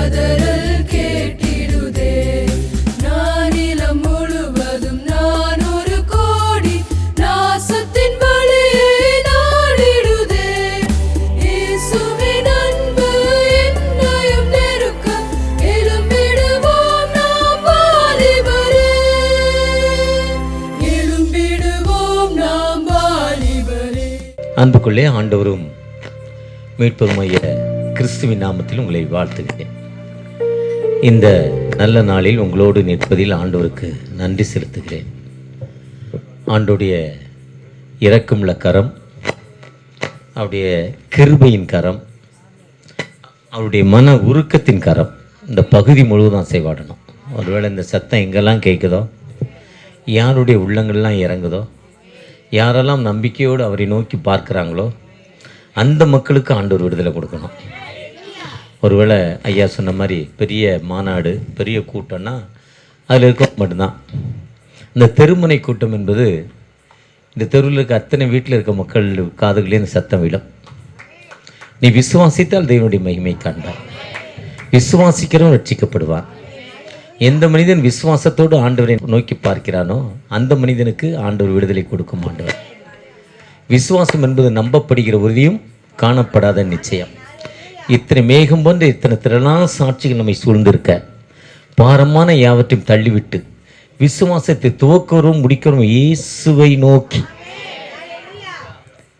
கதறல் கேட்டிடுதே. நானிலம் முழுவதும் நான் ஒரு கோடி நாசத்தின் வழியை நாடிடுதே. இயேசுவின் அன்பு என்னையும் நெருக்க எழும்பிடுவோம் நாம் வாலிபரே. எழும்பிடுவோம் நாம் வாலிபரே. அன்புக்குள்ளே ஆண்டவரும் மீட்பருமாகிய கிறிஸ்துவின் நாமத்தில் உங்களை வாழ்த்துகிறேன். இந்த நல்ல நாளில் உங்களோடு நிற்பதில் ஆண்டவருக்கு நன்றி செலுத்துகிறேன். ஆண்டோடைய இரக்கமுள்ள கரம், அவருடைய கிருபையின் கரம், அவருடைய மன உருக்கத்தின் கரம் இந்த பகுதி முழுவதும் அசைவாடணும். ஒருவேளை இந்த சத்தம் எங்கெல்லாம் கேட்குதோ, யாருடைய உள்ளங்கள்லாம் இறங்குதோ, யாரெல்லாம் நம்பிக்கையோடு அவரை நோக்கி பார்க்குறாங்களோ அந்த மக்களுக்கு ஆண்டவர் விடுதலை கொடுக்கணும். ஒருவேளை ஐயா சொன்ன மாதிரி பெரிய மாநாடு, பெரிய கூட்டம்னா அதில் இருக்க மட்டும்தான். இந்த தெருமுனை கூட்டம் என்பது இந்த தெருவில் இருக்க அத்தனை வீட்டில் இருக்க மக்கள் காதுகளே இந்த சத்தம் விடும். நீ விசுவாசித்தால் தேவனுடைய மகிமை காண்பார். விசுவாசிக்கிறவன் ரட்சிக்கப்படுவான். எந்த மனிதன் விசுவாசத்தோடு ஆண்டவரை நோக்கி பார்க்கிறானோ அந்த மனிதனுக்கு ஆண்டவர் விடுதலை கொடுக்கும். ஆண்டவர் விசுவாசம் என்பது நம்பப்படுகிற உறுதியும் காணப்படாத நிச்சயம். இத்தனை மேகம் போன்ற இத்தனை திரளான சாட்சிகள் நம்மை சூழ்ந்திருக்க பாரமான யாவற்றையும் தள்ளிவிட்டு விசுவாசத்தை துவக்கவரும் முடிக்கிறோம் இயேசுவை நோக்கி.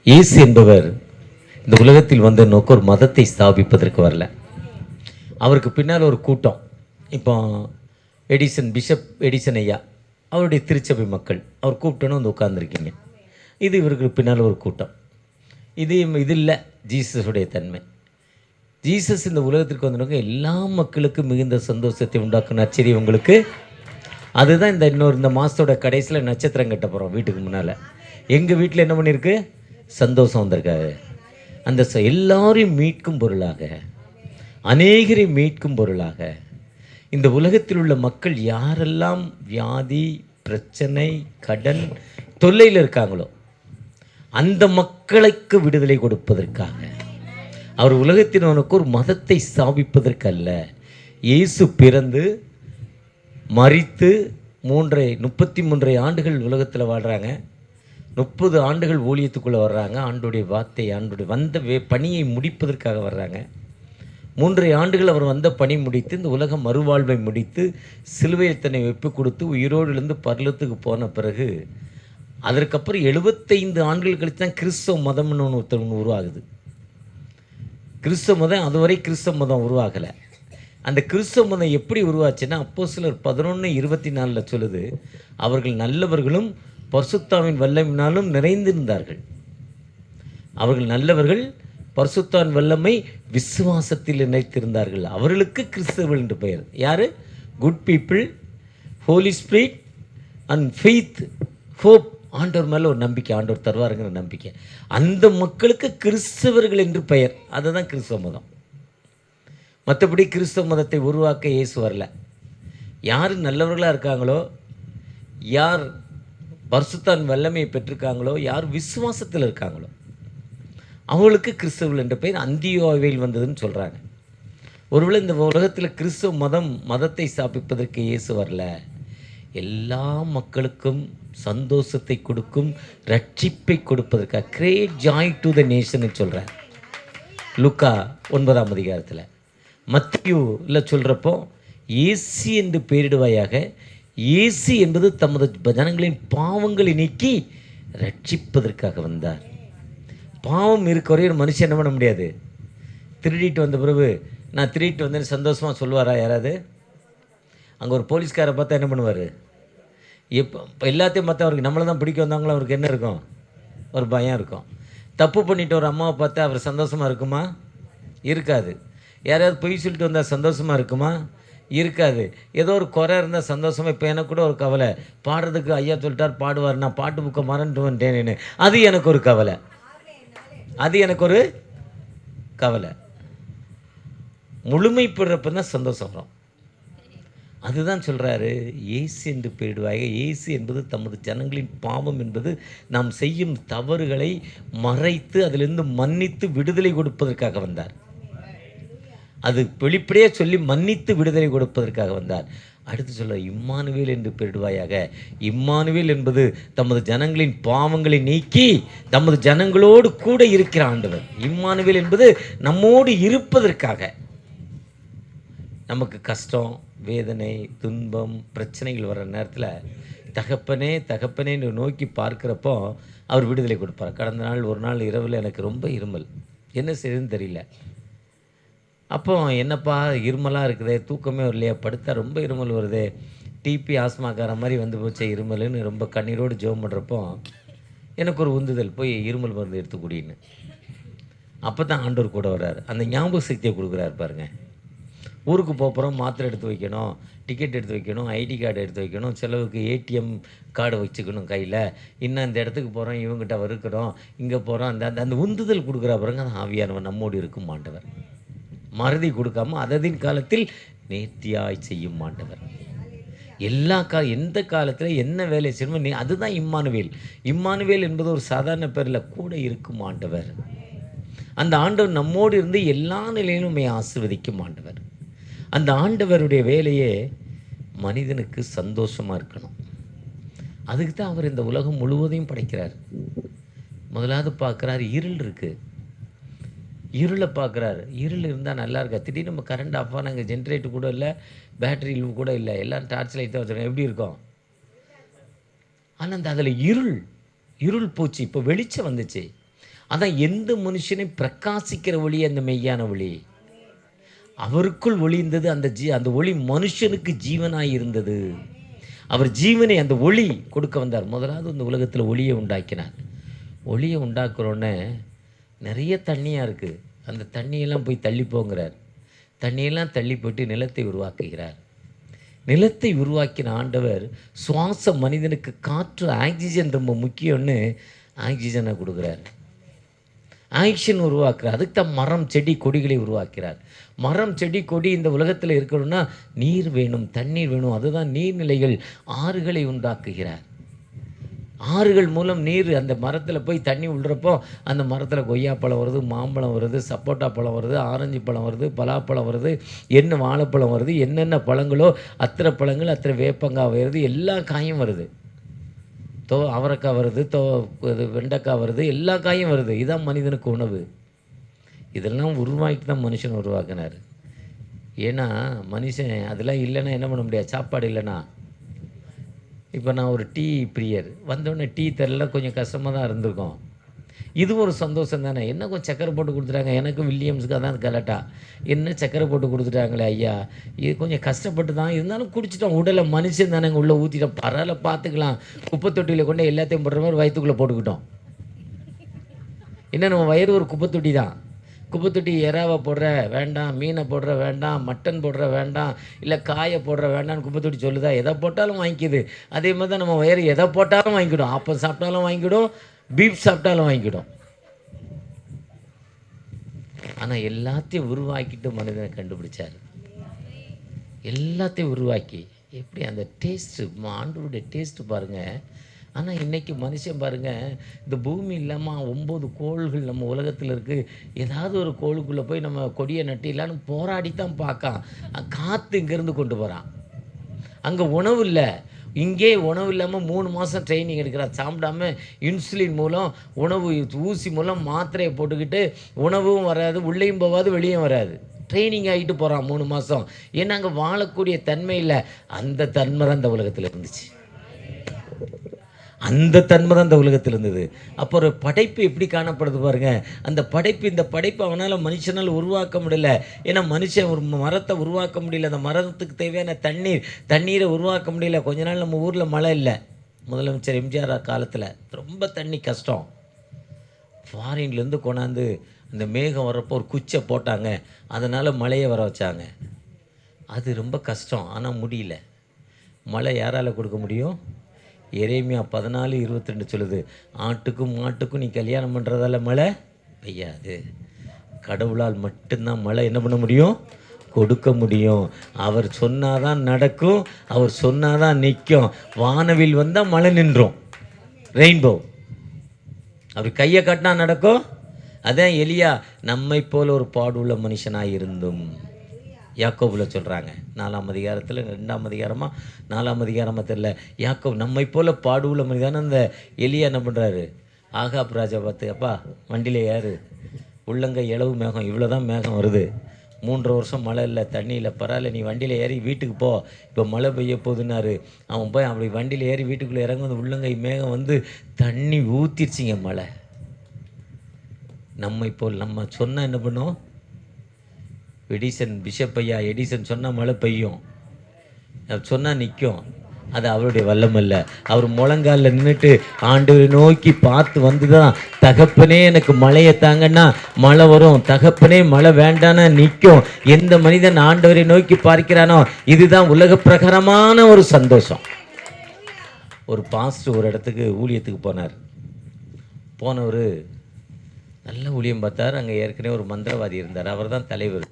இயேசு என்பவர் இந்த உலகத்தில் வந்த நோக்க ஒரு மதத்தை ஸ்தாபிப்பதற்கு வரல. அவருக்கு பின்னால் ஒரு கூட்டம். இப்போ பிஷப் எடிசன் ஐயா அவருடைய திருச்சபை மக்கள் அவர் கூப்பிட்டோன்னு வந்து உட்கார்ந்துருக்கீங்க. இது இவருக்கு பின்னால் ஒரு கூட்டம். இது இல்லை ஜீசஸுடைய தன்மை. ஜீசஸ் இந்த உலகத்திற்கு வந்தவங்க எல்லா மக்களுக்கும் மிகுந்த சந்தோஷத்தை உண்டாக்கும் நச்சரி உங்களுக்கு. அதுதான் இந்த மாதத்தோட கடைசியில் நட்சத்திரம் கட்ட போகிறோம் வீட்டுக்கு முன்னால். எங்கள் வீட்டில் என்ன பண்ணியிருக்கு? சந்தோஷம் வந்திருக்காரு. அந்த எல்லாரையும் மீட்கும் பொருளாக, அநேகரை மீட்கும் பொருளாக இந்த உலகத்தில் உள்ள மக்கள் யாரெல்லாம் வியாதி, பிரச்சனை, கடன், தொல்லையில் இருக்காங்களோ அந்த மக்களுக்கு விடுதலை கொடுப்பதற்காக அவர் உலகத்தினவனுக்கு ஒரு மதத்தை ஸ்தாபிப்பதற்கல்ல. இயேசு பிறந்து மரித்து 33 ஆண்டுகள் உலகத்தில் வாழ்கிறாங்க. 30 ஆண்டுகள் ஊழியத்துக்குள்ளே வர்றாங்க. ஆண்டோடைய வார்த்தை, ஆண்டோடைய வந்த பணியை முடிப்பதற்காக வர்றாங்க. 3 ஆண்டுகள் அவர் வந்த பணி முடித்து இந்த உலக மறுவாழ்வை முடித்து சிலுவையில் தன்னை வெப்பு கொடுத்து உயிரோடு இருந்து பரலத்துக்கு போன பிறகு அதற்கப்புறம் 75 ஆண்டுகள் கழித்து தான் கிறிஸ்தவ மதம்னு ஒன்று உருவாகுது. கிறிஸ்தவ மதம் அதுவரை கிறிஸ்தவ மதம் உருவாகலை. அந்த கிறிஸ்தவ மதம் எப்படி உருவாச்சுன்னா அப்போஸ்தலர் 11:24 சொல்லுது, அவர்கள் நல்லவர்களும் பரிசுத்தாவின் வல்லமையினாலும் நிறைந்திருந்தார்கள். அவர்கள் நல்லவர்கள், பரிசுத்தாவின் வல்லமை விசுவாசத்தில் நினைத்திருந்தார்கள். அவர்களுக்கு கிறிஸ்தவர்கள் என்று பெயர். யார்? Good people, holy spirit and faith, hope. ஆண்டவர் மேலே ஒரு நம்பிக்கை, ஆண்டவர் தருவாருங்கிற நம்பிக்கை. அந்த மக்களுக்கு கிறிஸ்தவர்கள் என்று பெயர். அதுதான் கிறிஸ்தவ மதம். மற்றபடி கிறிஸ்தவ மதத்தை உருவாக்க இயேசு வரல. யார் நல்லவர்களாக இருக்காங்களோ, யார் பரிசுத்தான் வல்லமையை பெற்றிருக்காங்களோ, யார் விசுவாசத்தில் இருக்காங்களோ அவங்களுக்கு கிறிஸ்தவர்கள் என்ற பெயர் அந்தியோவில் வந்ததுன்னு சொல்கிறாங்க. ஒருவேளை இந்த உலகத்தில் கிறிஸ்தவ மதத்தை ஸ்தாபிப்பதற்கு இயேசு வரல. எல்லா மக்களுக்கும் சந்தோஷத்தை கொடுக்கும், ரட்சிப்பை கொடுப்பதற்காக great joy to the nation சொல்கிறார். லூக்கா 9ஆம் அதிகாரத்தில். மத்தியூவில் சொல்கிறப்போ இயேசு என்று பெயரிடுவாயாக. இயேசு என்பது தமது ஜனங்களின் பாவங்களை நீக்கி ரட்சிப்பதற்காக வந்தார். பாவம் இருக்க வரையும் ஒரு மனுஷன் என்ன பண்ண முடியாது. திருடிட்டு வந்த பிறகு நான் திருடிட்டு வந்தேன்னு சந்தோஷமாக சொல்லுவாரா யாராவது? அங்கே ஒரு போலீஸ்காரை பார்த்தா என்ன பண்ணுவார்? எப்போ எல்லாத்தையும் பார்த்தா அவருக்கு நம்மளை தான் பிடிக்க வந்தாங்களோ அவருக்கு என்ன இருக்கும்? ஒரு பயம் இருக்கும். தப்பு பண்ணிட்டு ஒரு அம்மாவை பார்த்தா அவர் சந்தோஷமாக இருக்குமா? இருக்காது. யாராவது பொய் சொல்லிட்டு வந்தால் சந்தோஷமாக இருக்குமா? இருக்காது. ஏதோ ஒரு குறை இருந்தால் சந்தோஷமாக. இப்போ எனக்கு கூட ஒரு கவலை, பாடுறதுக்கு ஐயா சொல்லிட்டார் பாடுவார், நான் பாட்டு புக்கை மறந்துட்டு வந்துட்டேன்னு. அது எனக்கு ஒரு கவலை, அது எனக்கு ஒரு கவலை. முழுமைப்படுறப்ப தான் சந்தோஷம் வரும். அதுதான் சொல்கிறாரு, இயேசு என்று பெயரிடுவாங்க. இயேசு என்பது தமது ஜனங்களின் பாவம் என்பது நாம் செய்யும் தவறுகளை மறைத்து அதிலிருந்து மன்னித்து விடுதலை கொடுப்பதற்காக வந்தார். அது வெளிப்படையே சொல்லி மன்னித்து விடுதலை கொடுப்பதற்காக வந்தார். அடுத்து சொல்ல இம்மானுவேல் என்று பெயரிடுவாயாக. இம்மானுவேல் என்பது தமது ஜனங்களின் பாவங்களை நீக்கி தமது ஜனங்களோடு கூட இருக்கிற ஆண்டவர். இம்மானுவேல் என்பது நம்மோடு இருப்பதற்காக. நமக்கு கஷ்டம், வேதனை, துன்பம், பிரச்சனைகள் வர்ற நேரத்தில் தகப்பனே தகப்பனேன்னு நோக்கி பார்க்குறப்போ அவர் விடுதலை கொடுப்பார். கடந்த நாள் ஒரு நாள் இரவில் எனக்கு ரொம்ப இருமல், என்ன செய்யுதுன்னு தெரியல. அப்போ என்னப்பா இருமலாக இருக்குதே, தூக்கமே வரலையா, படுத்தா ரொம்ப இருமல் வருது, டிபி ஆஸ்மாக்கார மாதிரி வந்து போச்சே இருமல்னு ரொம்ப கண்ணீரோடு ஜெபம் பண்ணுறப்போ எனக்கு ஒரு உந்துதல், போய் இருமல் மருந்து எடுத்து குடின்னு. அப்போ தான் ஆண்டவர் கூட வர்றார், அந்த ஞாபக சக்தியை கொடுக்குறாரு பாருங்க. ஊருக்கு போகிறோம், மாத்திரை எடுத்து வைக்கணும், டிக்கெட் எடுத்து வைக்கணும், ஐடி கார்டு எடுத்து வைக்கணும், செலவுக்கு ஏடிஎம் கார்டு வச்சுக்கணும் கையில், இன்னும் இந்த இடத்துக்கு போகிறோம், இவங்ககிட்ட இருக்கிறோம், இங்கே போகிறோம், அந்த அந்த உந்துதல் கொடுக்குறா பாருங்க. அந்த ஆவியானவர் நம்மோடு இருக்கும் ஆண்டவர். மறதி கொடுக்காம அததின் காலத்தில் நேர்த்தியாய் செய்யும் ஆண்டவர். எல்லா எந்த காலத்தில் என்ன வேலை செய்யணுமோ அதுதான் இம்மானுவேல். இம்மானுவேல் என்பது ஒரு சாதாரண பேரில் கூட இருக்கும் ஆண்டவர். அந்த ஆண்டவர் நம்மோடு இருந்து எல்லா நிலையிலும் நம்மை ஆசீர்வதிக்கும் ஆண்டவர். அந்த ஆண்டவருடைய வேலையே மனிதனுக்கு சந்தோஷமாக இருக்கணும். அதுக்கு தான் அவர் இந்த உலகம் முழுவதையும் படைக்கிறார். முதலாவது பார்க்குறாரு, இருள் இருக்குது, இருளை பார்க்குறாரு. இருள் இருந்தால் நல்லா இருக்கா? திடீர்னு நம்ம கரண்ட் ஆஃப் ஆனால் இங்கே ஜென்ரேட்டர் கூட இல்லை, பேட்டரி கூட இல்லை, எல்லாம் டார்ச் லைட் தான் வச்சுருக்கோம், எப்படி இருக்கும்? ஆனால் அந்த அதில் இருள் போச்சு, இப்போ வெளிச்சம் வந்துச்சு. அதான் எந்த மனுஷனை பிரகாசிக்கிற ஒளி அந்த மெய்யான ஒளி. அவருக்குள் ஒளி இருந்தது, அந்த ஒளி மனுஷனுக்கு ஜீவனாய் இருந்தது. அவர் ஜீவனை அந்த ஒளி கொடுக்க வந்தார். முதலாவது இந்த உலகத்தில் ஒளியை உண்டாக்கினார். ஒளியை உண்டாக்குறோன்னே நிறைய தண்ணியாக இருக்குது, அந்த தண்ணியெல்லாம் போய் தள்ளி போங்கிறார். தண்ணியெல்லாம் தள்ளி போட்டு நிலத்தை உருவாக்குகிறார். நிலத்தை உருவாக்கின ஆண்டவர் சுவாச மனிதனுக்கு காற்று, ஆக்சிஜன் ரொம்ப முக்கியம்னு ஆக்சிஜனை கொடுக்குறார். ஆக்சிஜன் உருவாக்குறார். அதுக்கு தான் மரம், செடி, கொடிகளை உருவாக்கிறார். மரம், செடி, கொடி இந்த உலகத்தில் இருக்கணும்னா நீர் வேணும், தண்ணீர் வேணும். அதுதான் நீர்நிலைகள், ஆறுகளை உண்டாக்குகிறார். ஆறுகள் மூலம் நீர் அந்த மரத்தில் போய் தண்ணி விடுறப்போ அந்த மரத்தில் கொய்யாப்பழம் வருது, மாம்பழம் வருது, சப்போட்டா பழம் வருது, ஆரஞ்சு பழம் வருது, பலாப்பழம் வருது, என்ன வாழைப்பழம் வருது, என்னென்ன பழங்களோ அத்தனை பழங்கள், அத்தனை வேப்பங்காய் வருது, எல்லா காயும் வருது. அவரைக்காய் வருது, வெண்டைக்காய் வருது, எல்லா காயும் வருது. இதுதான் மனிதனுக்கு உணவு. இதெல்லாம் உருவாக்கிட்டு தான் மனுஷன் உருவாக்கினார். ஏன்னா மனுஷன் அதெல்லாம் இல்லைன்னா என்ன பண்ண முடியாது? சாப்பாடு இல்லைன்னா. இப்போ நான் ஒரு டீ பிரியர், வந்தோடனே டீ தரல, கொஞ்சம் கஷ்டமாக தான் இருந்திருக்கும். இது ஒரு சந்தோஷம் தானே. என்ன கொஞ்சம் சக்கரை போட்டு கொடுத்துட்டாங்க, எனக்கு வில்லியம்ஸுக்கு தான் கலட்டா, என்ன சக்கரை போட்டு கொடுத்துட்டாங்களே ஐயா, இது கொஞ்சம் கஷ்டப்பட்டு தான் இருந்தாலும் குடிச்சிட்டோம். உடலை மனுஷன் தானே உள்ளே ஊற்றிட்டோம், பரவாயில்ல பார்த்துக்கலாம். குப்பை தொட்டியில் கொண்டு எல்லாத்தையும் போடுற மாதிரி வயிற்றுக்குள்ளே போட்டுக்கிட்டோம். என்ன நம்ம வயிறு ஒரு குப்பை தொட்டி தான். குப்பை தொட்டி எறாவை போடுற வேண்டாம், மீனை போடுற வேண்டாம், மட்டன் போடுற வேண்டாம், இல்லை காயை போடுற வேண்டாம்னு குப்பை தொட்டி சொல்லுதா? எதை போட்டாலும் வாங்கிக்கிது. அதே மாதிரி தான் நம்ம வயிறு எதை போட்டாலும் வாங்கிக்கிடும். ஆப்பம் சாப்பிட்டாலும் வாங்கிக்கிடும், பீஃப் சாப்பிட்டாலும் வாங்கிக்கிடும். ஆனால் எல்லாத்தையும் உருவாக்கிட்டு மனிதனை கண்டுபிடிச்சார். எல்லாத்தையும் உருவாக்கி எப்படி அந்த டேஸ்ட்டு, ஆண்டவருடைய டேஸ்ட்டு பாருங்கள். ஆனால் இன்றைக்கி மனுஷன் பாருங்கள், இந்த பூமி இல்லாமல் 9 கோள்கள் நம்ம உலகத்தில் இருக்குது. ஏதாவது ஒரு கோளுக்குள்ளே போய் நம்ம கொடியை நட்டிடலான்னு போராடி தான் பார்க்கான். காற்று இங்கேருந்து கொண்டு போகிறான். அங்கே உணவு இல்லை. இங்கே உணவு இல்லாமல் 3 மாதம் ட்ரைனிங் எடுக்கிறார். சாப்பிடாம இன்சுலின் மூலம், உணவு ஊசி மூலம் மாத்திரையை போட்டுக்கிட்டு உணவும் வராது, உள்ளேயும் போகாது, வெளியும் வராது. ட்ரைனிங் ஆகிட்டு போகிறான் 3 மாதம். ஏன்னா அங்கே வாழக்கூடிய தன்மை இல்லை. அந்த தன்மை தான் இந்த உலகத்தில் இருந்துச்சு. அந்த தன்மை தான் இந்த உலகத்தில் இருந்தது. அப்போ ஒரு படைப்பு எப்படி காணப்படுது பாருங்க. அந்த படைப்பு, இந்த படைப்பு அவனால் மனுஷனால் உருவாக்க முடியல. ஏன்னா மனுஷன் ஒரு மரத்தை உருவாக்க முடியல. அந்த மரத்துக்கு தேவையான தண்ணீரை உருவாக்க முடியல. கொஞ்ச நாள் நம்ம ஊரில் மழை இல்லை. முதலமைச்சர் எம்ஜிஆர் காலத்தில் ரொம்ப தண்ணி கஷ்டம். ஃபாரின்லேருந்து கொண்டாந்து அந்த மேகம் வரப்போ ஒரு குச்சை போட்டாங்க, அதனால் மழையை வர வச்சாங்க. அது ரொம்ப கஷ்டம். ஆனால் முடியல. மழை யாரால் கொடுக்க முடியும்? எரேமியா 14:22 சொல்லுது, ஆட்டுக்கும் மாட்டுக்கும் நீ கல்யாணம் பண்ணுறதால மழை பெய்யாது. கடவுளால் மட்டும்தான் மழை என்ன பண்ண முடியும்? கொடுக்க முடியும். அவர் சொன்னாதான் நடக்கும், அவர் சொன்னாதான் நிற்கும். வானவில் வந்தால் மழை நின்றோம், ரெயின்போ. அவர் கையை காட்டினா நடக்கும். அதான் எலியா, நம்மை போல ஒரு பாடுள்ள மனுஷனாக இருந்தும் யாக்கோபில் சொல்கிறாங்க 4ஆம் அதிகாரத்தில் 2ஆம் அதிகாரமாக 4ஆம் அதிகாரமாக தெரியல. யாக்கோப் நம்மை போல் பாடுள்ள மனிதான அந்த எலியா என்ன பண்ணுறாரு, ஆகாப் ராஜா பார்த்து, அப்பா வண்டியில் ஏறு, உள்ளங்கை இளவு மேகம், இவ்வளோ தான் மேகம் வருது, 3 வருஷம் மழை இல்லை, தண்ணி இல்லை, பரவாயில்ல, நீ வண்டியில் ஏறி வீட்டுக்கு போ, இப்போ மழை பெய்ய போகுதுன்னாரு. அவன் போய் அப்படி வண்டியில் ஏறி வீட்டுக்குள்ளே இறங்க வந்து உள்ளங்கை மேகம் வந்து தண்ணி ஊற்றிருச்சிங்க மழை. நம்மை போல் நம்ம சொன்னால் என்ன பண்ணோம், பிஷப் ஐயா எடிசன் சொன்னால் மழை பெய்யும், சொன்னால் நிற்கும். அது அவருடைய வல்லமல்ல. அவர் முழங்காலில் நின்றுட்டு ஆண்டவரை நோக்கி பார்த்து வந்து தான், தகப்பனே எனக்கு மழையை தாங்கன்னா மழை வரும், தகப்பனே மழை வேண்டானா நிற்கும். எந்த மனிதன் ஆண்டவரை நோக்கி பார்க்கிறானோ இதுதான் உலக பிரகாரமான ஒரு சந்தோஷம். ஒரு பாஸ்டர் ஒரு இடத்துக்கு ஊழியத்துக்கு போனவர் நல்ல ஊழியம் பார்த்தார். அங்கே ஏற்கனவே ஒரு மந்திரவாதி இருந்தார், அவர் தான் தலைவர்.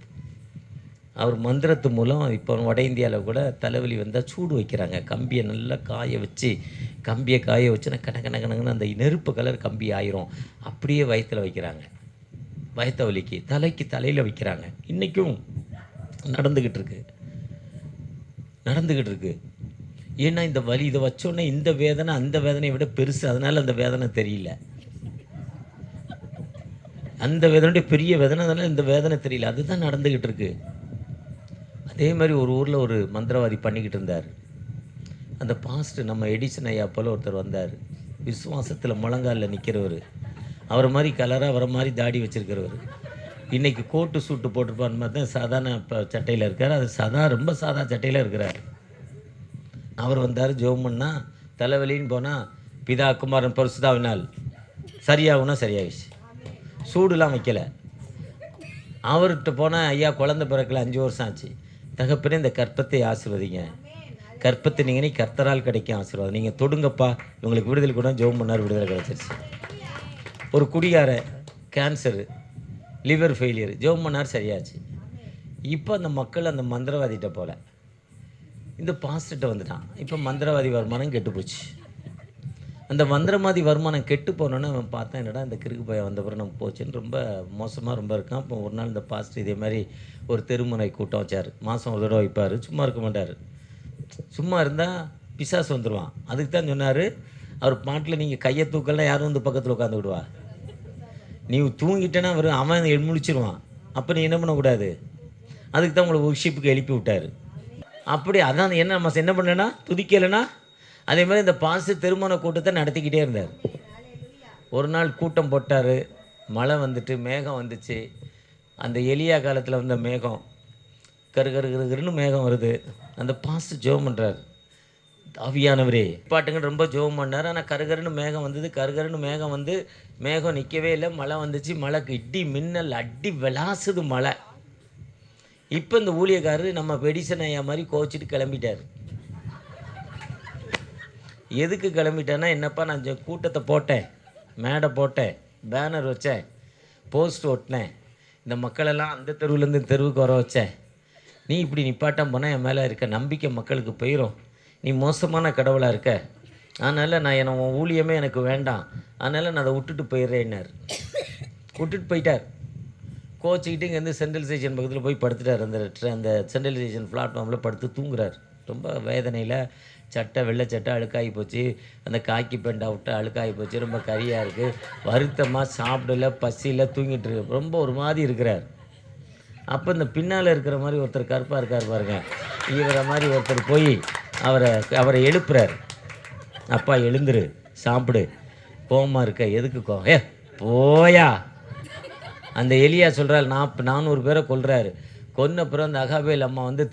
அவர் மந்திரத்து மூலம் இப்போ வட இந்தியாவில் கூட தலைவலி வந்தால் சூடு வைக்கிறாங்க. கம்பியை நல்லா காய வச்சுன்னா கணக்கணக்கணக்குன்னு அந்த நெருப்பு கலர் கம்பி ஆயிரும், அப்படியே வயிற்றில் வைக்கிறாங்க. வயிற்று வலிக்கு தலையில் வைக்கிறாங்க. இன்றைக்கும் நடந்துக்கிட்டு இருக்கு. ஏன்னா இந்த வலி இதை வச்சோன்னே இந்த வேதனை அந்த வேதனையை விட பெருசு, அதனால் அந்த வேதனை தெரியல. அந்த வேதனையுடைய பெரிய வேதனை, அதனால் இந்த வேதனை தெரியல. அதுதான் நடந்துக்கிட்டு இருக்கு. அதே மாதிரி ஒரு ஊரில் ஒரு மந்திரவாதி பண்ணிக்கிட்டு இருந்தார். அந்த பாஸ்டர் நம்ம எடிசன் ஐயா போல் ஒருத்தர் வந்தார், விசுவாசத்தில் முழங்காலில் நிற்கிறவர், அவரை மாதிரி கலராக அவரை மாதிரி தாடி வச்சுருக்கிறவர். இன்றைக்கி கோட்டு சூட்டு போட்டிருப்பான்னு பார்த்தா சாதாரண இப்போ சட்டையில் இருக்கார். அது ரொம்ப சாதா சட்டையில் இருக்கிறார். அவர் வந்தார், ஜெபம் பண்ணால் தலைவலின்னு போனால் பிதா குமாரன் பரிசுத்தாவினால் சரியாகும்னா சரியாகிடுச்சு. சூடுலாம் வைக்கலை. அவர்கிட்ட போனால், ஐயா குழந்தை பிறக்கல 5 வருஷம் ஆச்சு, தகப்பனே இந்த கற்பத்தை ஆசீர்வதிங்க, கற்பத்தை நீங்கள் கர்த்தரால் கிடைக்கும் ஆசீர்வாதம், நீங்கள் தொடுங்கப்பா, இவங்களுக்கு விடுதலை கூட ஜெபம் பண்ணார், விடுதலை கிடச்சிருச்சு. ஒரு குடிகார கேன்சரு, லிவர் ஃபெயிலியர், ஜெபம் பண்ணார், சரியாச்சு. இப்போ அந்த மக்கள் அந்த மந்திரவாதிகிட்ட போல இந்த பாஸ்டர்கிட்ட வந்துட்டான். இப்போ மந்திரவாதி வருமானம் கெட்டு போச்சு. அந்த மந்திரவாதி வருமானம் கெட்டு போனோன்னு அவன் பார்த்தேன், என்னடா இந்த கிறுக்கு பையன் வந்தப்பறம் நம்ம போச்சுன்னு ரொம்ப மோசமாக ரொம்ப இருக்கான். அப்போ ஒரு நாள் இந்த பாஸ்டர் இதே மாதிரி ஒரு தெருமுனை கூட்டம் வச்சார். மாதம் ஒரு தடவை வைப்பார், சும்மா இருக்க மாட்டார். சும்மா இருந்தால் பிசாசு வந்துடுவான். அதுக்கு தான் சொன்னார், அவர் பாட்டில் நீங்கள் கையை தூக்கலாம், யாரும் வந்து பக்கத்தில் உட்காந்துக்கிடுவா, நீ தூங்கிட்டேன்னா அவன் முழிச்சிருவான். அப்போ நீ என்ன பண்ணக்கூடாது, அதுக்கு தான் உங்களை ஒர்ஷிப்புக்கு எழுப்பி விட்டார். அப்படி அதான் என்ன நம்ம என்ன பண்ணேன்னா துதிக்கலைன்னா. அதே மாதிரி இந்த பாஸ்டர் திருமண கூட்டத்தை நடத்திக்கிட்டே இருந்தார். ஒரு நாள் கூட்டம் போட்டார், மழை வந்துட்டு மேகம் வந்துச்சு. அந்த எலியா காலத்தில் வந்த மேகம், கருன்னு மேகம் வருது. அந்த பாஸ்டர் ஜெபம் பண்ணுறார், ஆவியானவரே பாட்டுங்க ரொம்ப ஜெபம் பண்ணார். ஆனால் கருன்னு மேகம் வந்தது. கருன்னு மேகம் வந்து மேகம் நிற்கவே இல்லை, மழை வந்துச்சு. மழைக்கு இடி மின்னல் அடி விளாசுது மழை. இப்போ இந்த ஊழியக்காரர் நம்ம எடிசன் ஐயா மாதிரி கோச்சிட்டு கிளம்பிட்டார். எதுக்கு கிளம்பிட்டேன்னா, என்னப்பா நான் கூட்டத்தை போட்டேன், மேடை போட்டேன், பேனர் வச்சேன், போஸ்ட் ஓட்டினேன், இந்த மக்களெல்லாம் அந்த தெருவுலேருந்து இந்த தெருவுக்கு வர வச்சேன், நீ இப்படி நிப்பாட்டம் போனால் என் மேலே இருக்க நம்பிக்கை மக்களுக்கு போயிடும், நீ மோசமான கடவுளாக இருக்க, அதனால் நான் உன் ஊழியமே எனக்கு வேண்டாம், அதனால் நான் அதை விட்டுட்டு போயிடுறேன்னார். விட்டுட்டு போயிட்டார். கோச்சிக்கிட்டு இங்கேருந்து சென்ட்ரல் ஸ்டேஷன் பக்கத்தில் போய் படுத்துட்டார். அந்த சென்ட்ரல் ஸ்டேஷன் பிளாட்ஃபார்மில் படுத்து தூங்குறார். ரொம்ப வேதனையில். சட்டை வெள்ளை சட்டை அழுக்காகி போச்சு, அந்த காக்கி பெண்டை விட்டு அழுக்காகி போச்சு, ரொம்ப கரியாக இருக்குது, வருத்தமாக சாப்பிடல, பசியில் தூங்கிட்டு இருக்கு, ரொம்ப ஒரு மாதிரி இருக்கிறார். அப்போ இந்த பின்னால் இருக்கிற மாதிரி ஒருத்தர் கருப்பாக இருக்கார் பாருங்க, இவரை மாதிரி ஒருத்தர் போய் அவரை எழுப்புறார். அப்பா எழுந்துரு, சாப்பிடு, கோவமாக இருக்க, எதுக்கு போயா. அந்த எலியா சொல்கிறார், 400 பேரை கொல்றாரு. கொன்ன பிறகு அந்த அகாபேல் அம்மா வந்து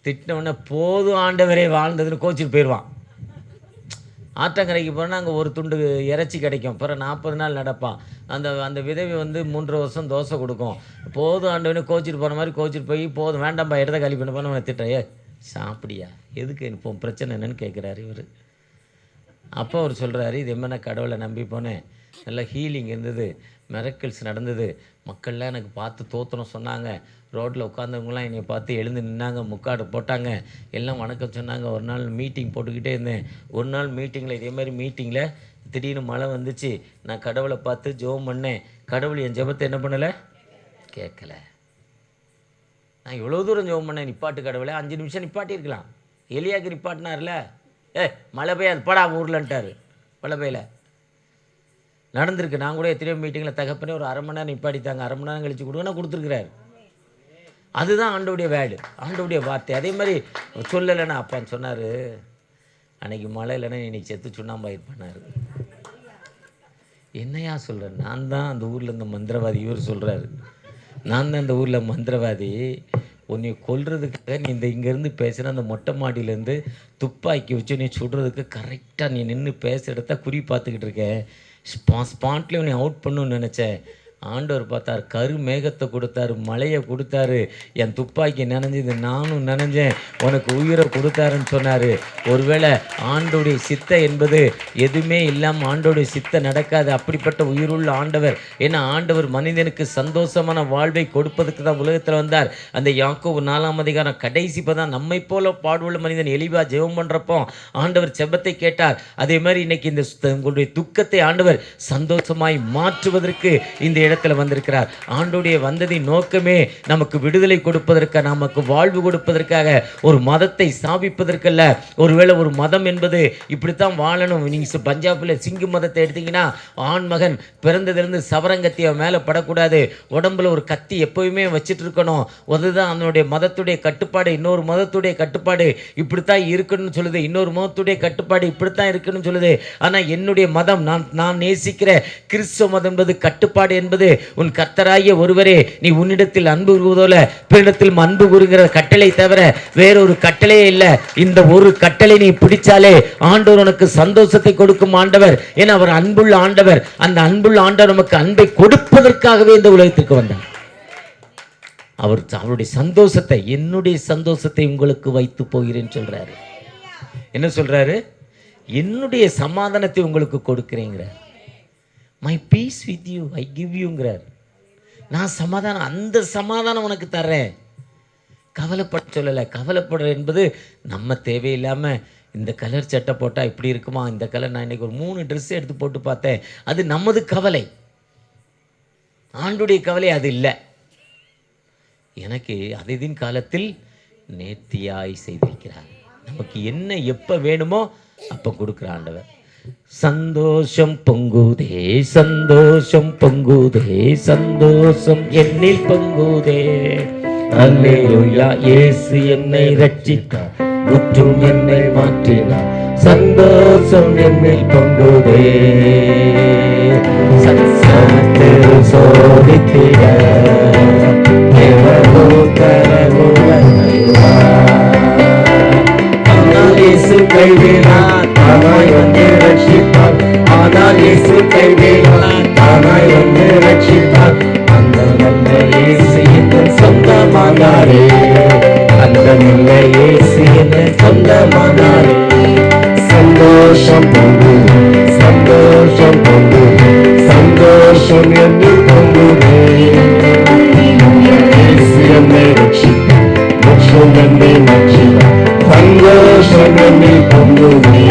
திட்டினவுடனே போதும் ஆண்டவரே வாழ்ந்ததுன்னு கோச்சிட்டு போயிடுவான். ஆற்றங்கரைக்கு போனால் அங்கே ஒரு துண்டு இறைச்சி கிடைக்கும். பிறகு 40 நாள் நடப்பான். அந்த விதவை வந்து 3 வருஷம் தோசை கொடுக்கும். போதும் ஆண்டவனே கோச்சிட்டு போகிற மாதிரி கோச்சிட்டு போய் போதும் வேண்டாம்ப்பா இடத்த காலி பண்ண போன அவனை திட்டேன், சாப்பிடியா, எதுக்கு இப்போ பிரச்சனை என்னன்னு கேட்குறாரு இவர். அப்போ அவர் சொல்கிறாரு, இது என்ன கடவுளை நம்பி போனேன், நல்லா ஹீலிங் இருந்தது, மிரக்கிள்ஸ் நடந்தது, மக்கள்லாம் எனக்கு பார்த்து தோற்றணும் சொன்னாங்க, ரோட்டில் உட்காந்தவங்களாம் என்னை பார்த்து எழுந்து நின்னாங்க, முக்காடு போட்டாங்க, எல்லாம் வணக்கம் சொன்னாங்க. ஒரு நாள் மீட்டிங் போட்டுக்கிட்டே இருந்தேன். ஒரு நாள் மீட்டிங்கில் இதே மாதிரி மீட்டிங்கில் திடீர்னு மழை வந்துச்சு. நான் கடவுளை பார்த்து ஜெபம் பண்ணேன். கடவுள் என் ஜெபத்தை என்ன பண்ணலை, கேட்கலை. நான் எவ்வளோ தூரம் ஜெபம் பண்ணேன், நிப்பாட்டு கடவுளே, 5 நிமிஷம் நிப்பாட்டியிருக்கலாம். எலியாக்கு நிப்பாட்டினார்ல, மழை பெய்யாது படா ஊர்லன்ட்டார். மழை பெய்யல நடந்திருக்கு. நான் கூட எத்தனையோ மீட்டிங்கில் தகப்பனே ஒரு 1/2 மணி நேரம் நிப்பாட்டித்தாங்க, 1/2 மணி நேரம் கழிச்சு கொடுங்கன்னா கொடுத்துருக்குறாரு. அதுதான் ஆண்டவுடைய வேர்டு, ஆண்டவுடைய வார்த்தை. அதே மாதிரி சொல்லலைன்னா அப்பான்னு சொன்னார், அன்னைக்கு மழை இல்லைன்னா இன்னைக்கு செத்து சுண்ணாம்பாயிருப்பானார். என்னையா சொல்கிறேன், நான் தான் அந்த ஊரில் இந்த மந்திரவாதி. இவர் சொல்கிறாரு, நான் தான் அந்த ஊரில் மந்திரவாதி, உன்னை கொல்றதுக்காக நீ இங்கேருந்து பேசுகிற அந்த மொட்டை மாடியிலேருந்து துப்பாக்கி வச்சு நீ சுடுறதுக்கு கரெக்டாக நீ நின்று பேசுகிறத குறி பார்த்துக்கிட்டு இருக்கேன். ஸ்பாட்லேயே உன்னை அவுட் பண்ணுன்னு நினச்சேன். ஆண்டவர் பார்த்தார், கரு மேகத்தை கொடுத்தாரு, மழையை கொடுத்தாரு, என் துப்பாக்கி நனைஞ்சது, நானும் நனைஞ்சேன், உனக்கு உயிரை கொடுத்தாருன்னு சொன்னார். ஒருவேளை ஆண்டோடைய சித்தை என்பது எதுவுமே இல்லாமல் ஆண்டோடைய சித்தை நடக்காது. அப்படிப்பட்ட உயிருள்ள ஆண்டவர். ஏன்னா ஆண்டவர் மனிதனுக்கு சந்தோஷமான வாழ்வை கொடுப்பதுக்கு தான் உலகத்தில் வந்தார். அந்த யாக்கோபு 4ஆம் அதிகாரம் கடைசி தான் நம்மை போல பாடுள்ள மனிதன் எலிவா ஜெபம் பண்ணுறப்போ ஆண்டவர் செபத்தை கேட்டார். அதே மாதிரி இன்னைக்கு இந்த உங்களுடைய துக்கத்தை ஆண்டவர் சந்தோஷமாய் மாற்றுவதற்கு இந்த இடத்துல வந்திருக்கிறார். ஆண்டோடைய வந்ததின் நோக்கமே நமக்கு விடுதலை கொடுப்பதற்காக, நமக்கு வாழ்வு கொடுப்பதற்காக, ஒரு மதத்தை ஸ்தாபிப்பதற்கல்ல. ஒருவேளை ஒரு மதம் என்பது இப்படித்தான் வாழணும். நீங்கள் பஞ்சாபில் சிங்கு மதத்தை எடுத்தீங்கன்னா ஆண் மகன் பிறந்ததிலிருந்து சவரங்கத்தி மேலே படக்கூடாது, உடம்புல ஒரு கத்தி எப்போயுமே வச்சுட்டு இருக்கணும். அதுதான் அதனுடைய மதத்துடைய கட்டுப்பாடு. இன்னொரு மதத்துடைய கட்டுப்பாடு இப்படித்தான் இருக்குன்னு சொல்லுது, இன்னொரு மதத்துடைய கட்டுப்பாடு இப்படித்தான் இருக்குன்னு சொல்லுது. ஆனால் என்னுடைய மதம், நான் நேசிக்கிற கிறிஸ்துவ மதம் என்பது கட்டுப்பாடு என்பது உன் கர்த்தராகிய ஒருவரே, நீ உன்னிடத்தில் அன்பு கூறுவதோல பிறனிடத்தில் அன்பு கூறுகிற கட்டளை தவிர வேறொரு கட்டளையே இல்லை. இந்த ஒரு கட்டளை நீ பிடிச்சாலே ஆண்டவர் உனக்கு சந்தோஷத்தை கொடுக்கும் ஆண்டவர். ஏன்னா அவர் அன்புள்ள ஆண்டவர். அந்த அன்புள்ள ஆண்டவர் நமக்கு அன்பை கொடுப்பதற்காகவே இந்த உலகத்திற்கு வந்தார். அவருடைய சந்தோஷத்தை, என்னுடைய சந்தோஷத்தை உங்களுக்கு வைத்து போகிறேன்னு சொல்றாரு. என்ன சொல்றாரு? என்னுடைய சமாதானத்தை உங்களுக்கு கொடுக்கிறேங்கிறார். My peace with you I give யூங்கிறார். நான் சமாதானம், அந்த சமாதானம் உனக்கு தர்றேன். கவலைப்பட சொல்லலை. கவலைப்படுற என்பது நம்ம தேவையில்லாமல் இந்த கலர் சட்டை போட்டால் இப்படி இருக்குமா, இந்த கலர், நான் இன்றைக்கி ஒரு 3 ட்ரெஸ் எடுத்து போட்டு பார்த்தேன், அது நமது கவலை. ஆண்டுடைய கவலை அது இல்லை. எனக்கு அதிதின் காலத்தில் நேர்த்தியாய் செய்திருக்கிறார். நமக்கு என்ன எப்போ வேணுமோ அப்போ கொடுக்குற ஆண்டவர். சந்தோஷம் பொங்குதே, சந்தோஷம் பொங்குதே, சந்தோஷம் என்னில் பொங்குதே. அல்லேலூயா, இயேசு என்னை ரட்சித்தார், முற்றும் என்னை மாற்றினார், சந்தோஷம் என்னில் பொங்குதே. சத்சத்தில் சோதித்திட இயேசு கைவினார், தானாய் வந்து ரட்சிப்பார். ஆனால் இயேசு கைவினார், தானாய் வந்து ரட்சிப்பார். அந்த நல்ல இயேசு என்ன சொந்தமானாரே, அந்த நல்ல இயேசு என்ன சொந்தமானாரே. சந்தோஷம் பொங்குதே, சந்தோஷம் பொங்குதே, சந்தோஷம் என்னில் பொங்குதே. இயேசு என்னை ரட்சிப்பார், முற்றும் என்னை மாற்றினார், சந்தோஷம் என்னில் பொங்குதே.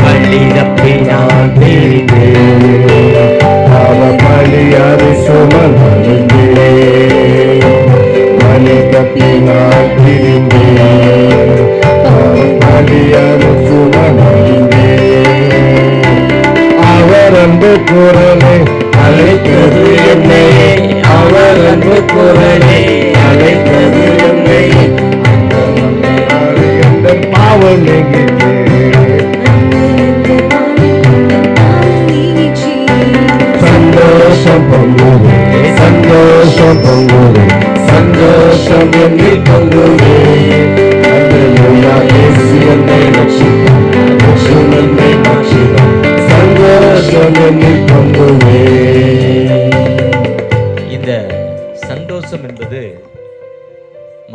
பள்ளி தப்பி நான் தெரிந்தேன், அவர் பள்ளியாரை சுமந்தே. பள்ளி தப்பி நான் தெரிந்தேன், அவர் பள்ளியாரை சுமந்தே. அவர் அன்பு குரலை அழைத்தது என்னை, அவர் அன்பு குரலை அழைத்தது என்னை. பாவம் நீங்கிட்டு சந்தோஷம் பொங்குதே, சந்தோஷம் பொங்குதே, சந்தோஷம் என்னில் பொங்குதே. அல்லேலூயா, இயேசு என்னை ரட்சித்தார், முற்றும் என்னை மாற்றினார், சந்தோஷம் என்னில் பொங்குதே. இந்த சந்தோஷம் என்பது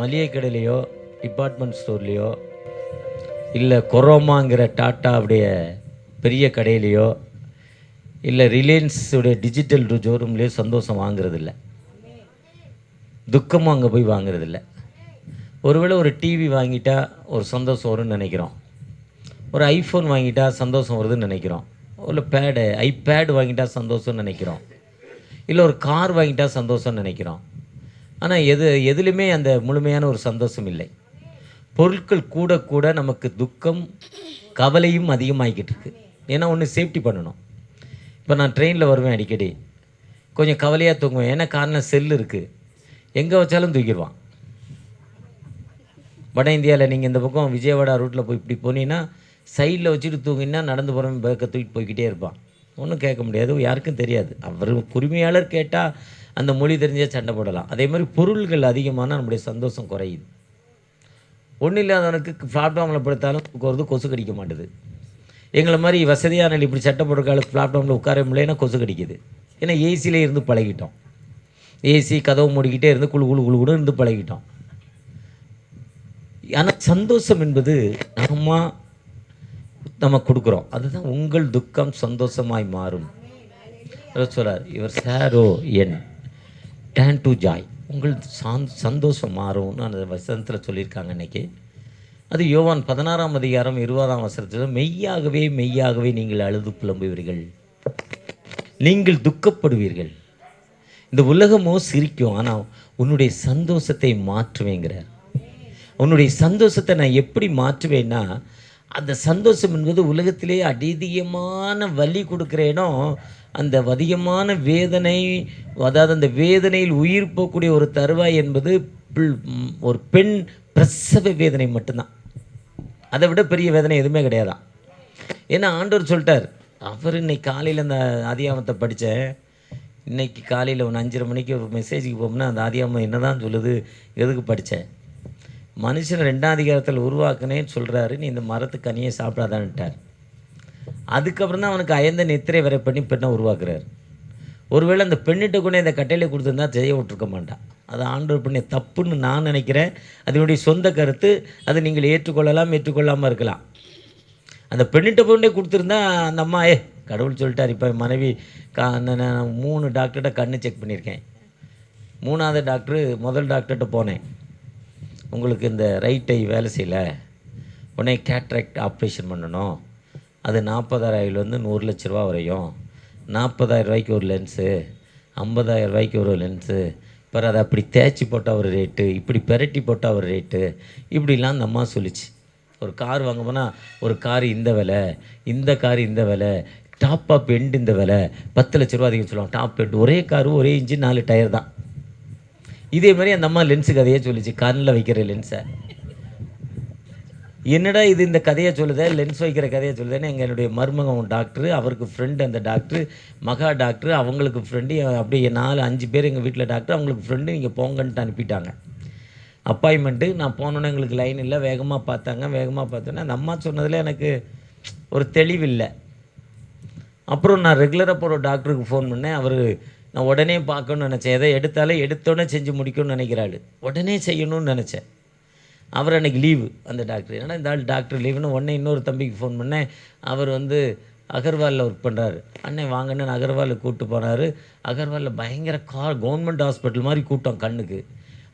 மளிகை கடையிலையோ டிபார்ட்மெண்ட் ஸ்டோர்லேயோ இல்லை கொரோமாங்கிற டாட்டாவுடைய பெரிய கடையிலையோ இல்லை ரிலையன்ஸுடைய டிஜிட்டல் ஷோரூம்லேயோ சந்தோஷம் வாங்குறதில்ல, துக்கமும் அங்கே போய் வாங்குறதில்ல. ஒருவேளை ஒரு டிவி வாங்கிட்டா ஒரு சந்தோஷம் வரும்னு நினைக்கிறோம், ஒரு ஐஃபோன் வாங்கிட்டா சந்தோஷம் வருதுன்னு நினைக்கிறோம், ஒரு ஐபேடு வாங்கிட்டா சந்தோஷம்னு நினைக்கிறோம், இல்லை ஒரு கார் வாங்கிட்டா சந்தோஷம்னு நினைக்கிறோம். ஆனால் எதுலையுமே அந்த முழுமையான ஒரு சந்தோஷம் இல்லை. பொருட்கள் கூட கூட நமக்கு துக்கம் கவலையும் அதிகமாகிக்கிட்டு இருக்கு. ஏன்னா ஒன்று சேஃப்டி பண்ணணும். இப்போ நான் ட்ரெயினில் வருவேன், அடிக்கடி கொஞ்சம் கவலையாக தூங்குவேன். ஏன்னா காரணம் செல் இருக்குது, எங்கே வச்சாலும் தூக்கிடுவான். வட இந்தியாவில் நீங்கள் இந்த பக்கம் விஜயவாடா ரூட்டில் போய் இப்படி போனீங்கன்னா சைடில் வச்சுட்டு தூங்கினா நடந்து போகிறவன் பேக்கை தூக்கிட்டு போய்கிட்டே இருப்பான். ஒன்றும் கேட்க முடியாது, யாருக்கும் தெரியாது. அவர் உரிமையாளர் கேட்டால் அந்த மொழி தெரிஞ்சால் சண்டை போடலாம். அதே மாதிரி பொருள்கள் அதிகமான நம்முடைய சந்தோஷம் குறையுது. ஒன்றும் இல்லாதவனுக்கு பிளாட்ஃபார்மில் படுத்தாலும் தூக்குறது, கொசு கடிக்க மாட்டுது. எங்களை மாதிரி வசதியான இப்படி சட்டை போடுற காலத்து பிளாட்ஃபார்மில் உட்கார முடியலைன்னா கொசு கடிக்குது. ஏன்னா ஏசியிலே இருந்து பழகிட்டோம். ஏசி கதவு மூடிக்கிட்டே இருந்து குழு குழு குழு கூட இருந்து பழகிட்டோம். ஆனால் சந்தோஷம் என்பது நம்ம கொடுக்குறோம். அதுதான் உங்கள் துக்கம் சந்தோஷமாய் மாறும் சொல்கிறார். இவர் sorrow and then to joy, உங்கள் சந்தோஷம் மாறும்னு அந்த வசனத்தில் சொல்லியிருக்காங்க இன்றைக்கி. அது யோவான் 16ஆம் அதிகாரம் 20ஆம் வசனத்தில், மெய்யாகவே மெய்யாகவே நீங்கள் அழுது புலம்புவீர்கள், நீங்கள் துக்கப்படுவீர்கள். இந்த உலகமோ சிரிக்கும், ஆனால் உன்னுடைய சந்தோஷத்தை மாற்றுவேங்கிறார். உன்னுடைய சந்தோஷத்தை நான் எப்படி மாற்றுவேன்னா, அந்த சந்தோஷம் என்பது உலகத்திலே அதிகமான வலி கொடுக்குற இடம், அந்த அதிகமான வேதனை, அதாவது அந்த வேதனையில் உயிர் போகக்கூடிய ஒரு தருவாய் என்பது ஒரு பெண் பிரசவ வேதனை மட்டும்தான். அதை விட பெரிய வேதனை எதுவுமே கிடையாதான். ஏன்னா ஆண்டவர் சொல்லிட்டார். அவர் இன்னைக்கு காலையில் அந்த ஆதியாகமத்தை படித்தேன். இன்றைக்கி காலையில் 5:30 மணிக்கு மெசேஜுக்கு போகும்னா அந்த ஆதியாகமம் என்ன தான் சொல்லுது, எதுக்கு படித்தேன், மனுஷன் 2ஆம் அதிகாரத்தில் உருவாக்குனேன்னு சொல்கிறாரு, நீ இந்த மரத்து கனியை சாப்பிடாதான்ட்டார். அதுக்கப்புறம் தான் அவனுக்கு அயர்ந்த நித்திரை வரை பண்ணி பெண்ணை உருவாக்குறாரு. ஒருவேளை அந்த பெண்ணிட்ட கூட இந்த கட்டையில கொடுத்துருந்தா செய்ய விட்டுருக்க மாட்டான். அது ஆண்டவர் பண்ணி தப்புன்னு நான் நினைக்கிறேன். அதனுடைய சொந்த கருத்து. அது நீங்கள் ஏற்றுக்கொள்ளலாம், ஏற்றுக்கொள்ளாமல் இருக்கலாம். அந்த பெண்ணிட்ட கொண்டே கொடுத்துருந்தா அந்த அம்மா கடவுள் சொல்லிட்டார். இப்போ மனைவி நான் 3 டாக்டர்கிட்ட கண்ணு செக் பண்ணியிருக்கேன். 3ஆவது டாக்டரு முதல் டாக்டர்கிட்ட போனேன், உங்களுக்கு இந்த ரைட் ஐ வேலை செய்யலை, உடனே கேட்ராக்ட் ஆப்ரேஷன் பண்ணணும், அது 40,000 100 லட்ச ரூபா வரையும், 40,000 ரூபாய்க்கு ஒரு லென்ஸு, 50,000 ரூபாய்க்கு ஒரு லென்ஸு, பிறகு அதை அப்படி தேய்ச்சி போட்டால் ஒரு ரேட்டு, இப்படி பெரட்டி போட்டால் ஒரு ரேட்டு, இப்படிலாம் அந்த அம்மா சொல்லிச்சு. ஒரு கார் வாங்க போனால் ஒரு கார் இந்த விலை, இந்த கார் இந்த விலை, டாப் அப் எண்டு இந்த விலை, 10 லட்ச ரூபா அதிகம் சொல்லுவாங்க. டாப் எண்டு ஒரே காரு, ஒரே இன்ஜின், 4 டயர் தான். இதே மாதிரி அந்த அம்மா லென்ஸு கதையே சொல்லிச்சு, கண்ணில் வைக்கிற லென்ஸை. என்னடா இது இந்த கதையை சொல்லுதே, லென்ஸ் வைக்கிற கதையை சொல்லுதேன்னு என்னுடைய மருமகன் டாக்டரு, அவருக்கு ஃப்ரெண்டு அந்த டாக்டரு, மகா டாக்டரு, அவங்களுக்கு ஃப்ரெண்டு, அப்படியே 4-5 பேர் எங்கள் வீட்டில் டாக்டர், அவங்களுக்கு ஃப்ரெண்டு இங்கே போங்கன்ட்டு அனுப்பிட்டாங்க. அப்பாயின்மெண்ட்டு நான் போனோன்னே எங்களுக்கு லைன் இல்லை, வேகமாக பார்த்தாங்க. வேகமாக பார்த்தோன்னே அந்த அம்மா சொன்னதில் எனக்கு ஒரு தெளிவில்லை. அப்புறம் நான் ரெகுலராக போகிற டாக்டருக்கு ஃபோன் பண்ணேன். அவர் நான் உடனே பார்க்கணுன்னு நினச்சேன். எதை எடுத்தாலே எடுத்தோடனே செஞ்சு முடிக்கணும்னு நினைக்கிறாள், உடனே செய்யணும்னு நினச்சேன். அவர் அன்றைக்கி லீவு அந்த டாக்டர். ஏன்னா இந்த ஆள் டாக்டர் லீவுன்னு உடனே இன்னொரு தம்பிக்கு ஃபோன் பண்ணேன். அவர் அகர்வாலில் ஒர்க் பண்ணுறாரு. அண்ணே வாங்கன்னு அகர்வாலில் கூப்பிட்டு போனார். அகர்வாலில் பயங்கர கவர்மெண்ட் ஹாஸ்பிட்டல் மாதிரி கூட்டம் கண்ணுக்கு.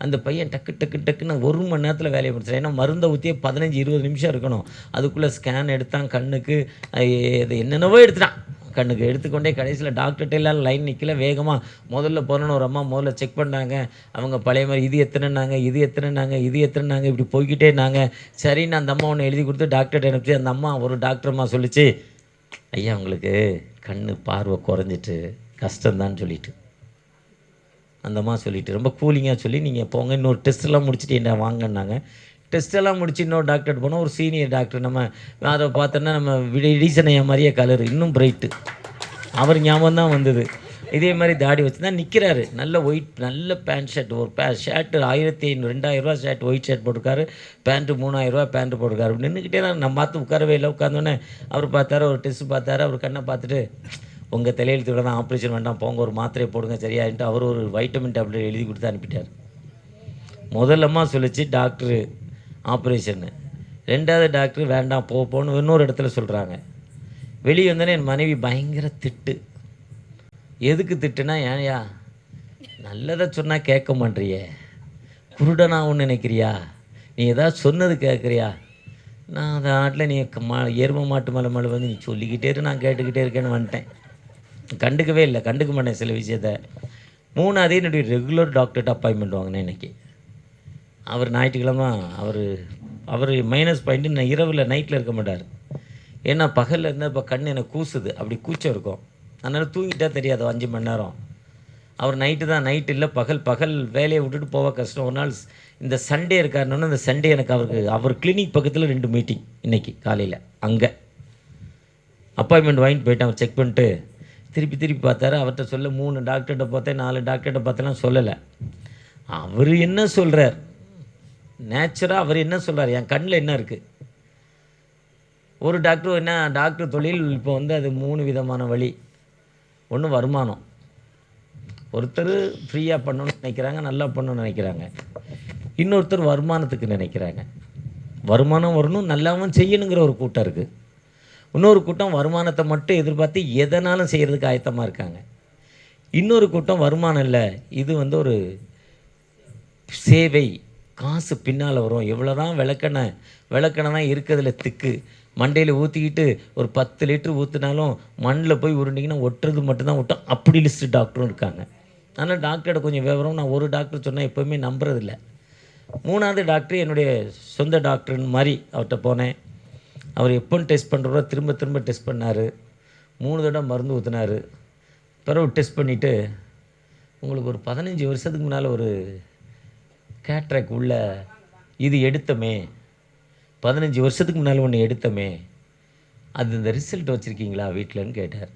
அந்த பையன் டக்கு டக்கு டக்குன்னு 1 மணி நேரத்தில் வேலையை முடிச்சார். ஏன்னா மருந்தை ஊற்றியே 15-20 நிமிஷம் இருக்கணும். அதுக்குள்ளே ஸ்கேன் எடுத்தான் கண்ணுக்கு, இது என்னென்னவோ எடுத்துட்டான் கண்ணுக்கு. எடுத்துக்கொண்டே கடைசியில் டாக்டர்கிட்ட எல்லாம் லைன் நிற்கல. வேகமாக முதல்ல போனோன்னு ஒரு அம்மா முதல்ல செக் பண்ணாங்க. அவங்க பழைய மாதிரி இது எத்தனைனாங்க, இது எத்தனைனாங்க, இது எத்தனைனாங்க, இப்படி போய்கிட்டே இருந்தாங்க. சரின்னு அந்த அம்மா ஒன்று எழுதி கொடுத்து டாக்டர்கிட்ட அனுப்பிச்சு அந்த அம்மா ஒரு டாக்டர்மா சொல்லிச்சு, ஐயா உங்களுக்கு கண்ணு பார்வை குறைஞ்சிட்டு கஷ்டம்தான்னு சொல்லிட்டு அந்த அம்மா சொல்லிவிட்டு ரொம்ப கூலிங்காக சொல்லி நீங்கள் போங்க, இன்னொரு டெஸ்ட்டெல்லாம் முடிச்சுட்டு என்ன வாங்கினாங்க. டெஸ்ட்டெல்லாம் முடிச்சு இன்னொரு டாக்டர் போனால் ஒரு சீனியர் டாக்டர், நம்ம அதை பார்த்தோன்னா நம்ம எடிசனையா மாதிரியே கலர் இன்னும் பிரைட்டு, அவர் ஞாபகம் தான் வந்தது. இதே மாதிரி தாடி வச்சு தான் நிற்கிறாரு. நல்ல ஒயிட், நல்ல பேண்ட் ஷர்ட், ஒரு ஷர்ட்டு 1500 2,000 ரூபா ஷர்ட், ஒயிட் ஷர்ட் போட்டிருக்காரு, பேண்ட்டு 3,000 ரூபா பேண்ட்டு போட்டிருக்காரு. நின்றுக்கிட்டே தான் நம்ம பார்த்து உட்காரவே இல்லை. உட்காந்தோடனே அவர் பார்த்தாரு, ஒரு டெஸ்ட் பார்த்தாரு. அவர் கண்ணை பார்த்துட்டு, உங்கள் தலையெழுத்தோட தான் ஆப்ரேஷன் வேண்டாம், போங்க ஒரு மாத்திரையை போடுங்க சரியாயின்ட்டு அவர் ஒரு வைட்டமின் டேப்லெட் எழுதி கொடுத்து அனுப்பிட்டார். முதல்லம்மா சொல்லிச்சு டாக்டரு ஆப்ரேஷன்னு. 2வது டாக்டர் வேண்டாம் போன்னு இன்னொரு இடத்துல சொல்கிறாங்க. வெளியே வந்தோடனே என் மனைவி பயங்கர திட்டு. எதுக்கு திட்டுனா, ஏன்யா நல்லதை சொன்னால் கேட்க மாட்டேறியே, குருடனாகவும் நினைக்கிறியா, நீ ஏதாவது சொன்னது கேட்குறியா, நான் அந்த நாட்டில் நீ எரும மாட்டு மேலே வந்து நீ சொல்லிக்கிட்டே இரு, நான் கேட்டுக்கிட்டே இருக்கேன்னு வந்துட்டேன். கண்டுக்கவே இல்லை, கண்டுக்க மாட்டேன் சில விஷயத்த. 3ஆவது என்னுடைய ரெகுலர் டாக்டர்கிட்ட அப்பாயின்மெண்ட் வாங்கினேன் இன்றைக்கி. அவர் ஞாயிற்றுக்கிழமை அவர் மைனஸ் பாயிண்ட்டு நான் இரவில் நைட்டில் இருக்க மாட்டார். ஏன்னா பகலில் இருந்தால் இப்போ கண் எனக்கு கூசுது, அப்படி கூச்சம் இருக்கும். அதனால் தூங்கிட்டா தெரியாது 5 மணி நேரம். அவர் நைட்டு தான், நைட்டு இல்லை பகல் வேலையை விட்டுட்டு போக கஷ்டம். ஒரு நாள் இந்த சண்டே இருக்காருன்னு இந்த சண்டே எனக்கு அவர் கிளினிக் பக்கத்தில் 2 மீட்டிங் இன்றைக்கி காலையில். அங்கே அப்பாயின்மெண்ட் வாங்கிட்டு போயிட்டு அவர் செக் பண்ணிட்டு திருப்பி பார்த்தாரு. அவர்கிட்ட சொல்ல 3 டாக்டர்கிட்ட பார்த்தேன், 4 டாக்டர்கிட்ட பார்த்தெல்லாம் சொல்லலை. அவர் என்ன சொல்கிறார் நேச்சராக, அவர் என்ன சொல்கிறார், என் கண்ணில் என்ன இருக்குது. ஒரு டாக்டர் என்ன டாக்டர் தொழில் இப்போ அது 3 விதமான வழி. ஒன்று வருமானம், ஒருத்தர் ஃப்ரீயாக பண்ணணும்னு நினைக்கிறாங்க, நல்லா பண்ணணும்னு நினைக்கிறாங்க. இன்னொருத்தர் வருமானத்துக்கு நினைக்கிறாங்க, வருமானம் வரணும் நல்லாவும் செய்யணுங்கிற ஒரு கூட்டம் இருக்குது. இன்னொரு கூட்டம் வருமானத்தை மட்டும் எதிர்பார்த்து எதனாலும் செய்கிறதுக்கு ஆயத்தமாக இருக்காங்க. இன்னொரு கூட்டம் வருமானம் இல்லை, இது ஒரு சேவை, காசு பின்னால் வரும். எவ்வளோ தான் விளக்கெண்ணெய் தான் இருக்கிறதுல திக்கு. மண்டையில் ஊற்றிக்கிட்டு ஒரு 10 லிட்டர் ஊற்றினாலும் மண்ணில் போய் உருண்டிங்கன்னா ஒட்டுறது மட்டும்தான் ஒட்டும். அப்படி லிஸ்ட்டு டாக்டரும் இருக்காங்க. ஆனால் டாக்டர்கிட்ட கொஞ்சம் விவரம், நான் ஒரு டாக்டர் சொன்னால் எப்போவுமே நம்புறதில்ல. 3ஆவது டாக்டர் என்னுடைய சொந்த டாக்டர்னு மாதிரி அவர்கிட்ட போனேன். அவர் எப்போ டெஸ்ட் பண்ணுறோ திரும்ப டெஸ்ட் பண்ணார். 3 தடவை மருந்து ஊற்றினார். பிறகு டெஸ்ட் பண்ணிவிட்டு உங்களுக்கு ஒரு 15 வருஷத்துக்கு முன்னால் ஒரு கேட்ராக் உள்ள இது எடுத்தமே, 15 வருஷத்துக்கு முன்னால் ஒன்று எடுத்தமே, அது இந்த ரிசல்ட் வச்சுருக்கீங்களா வீட்டிலன்னு கேட்டார்.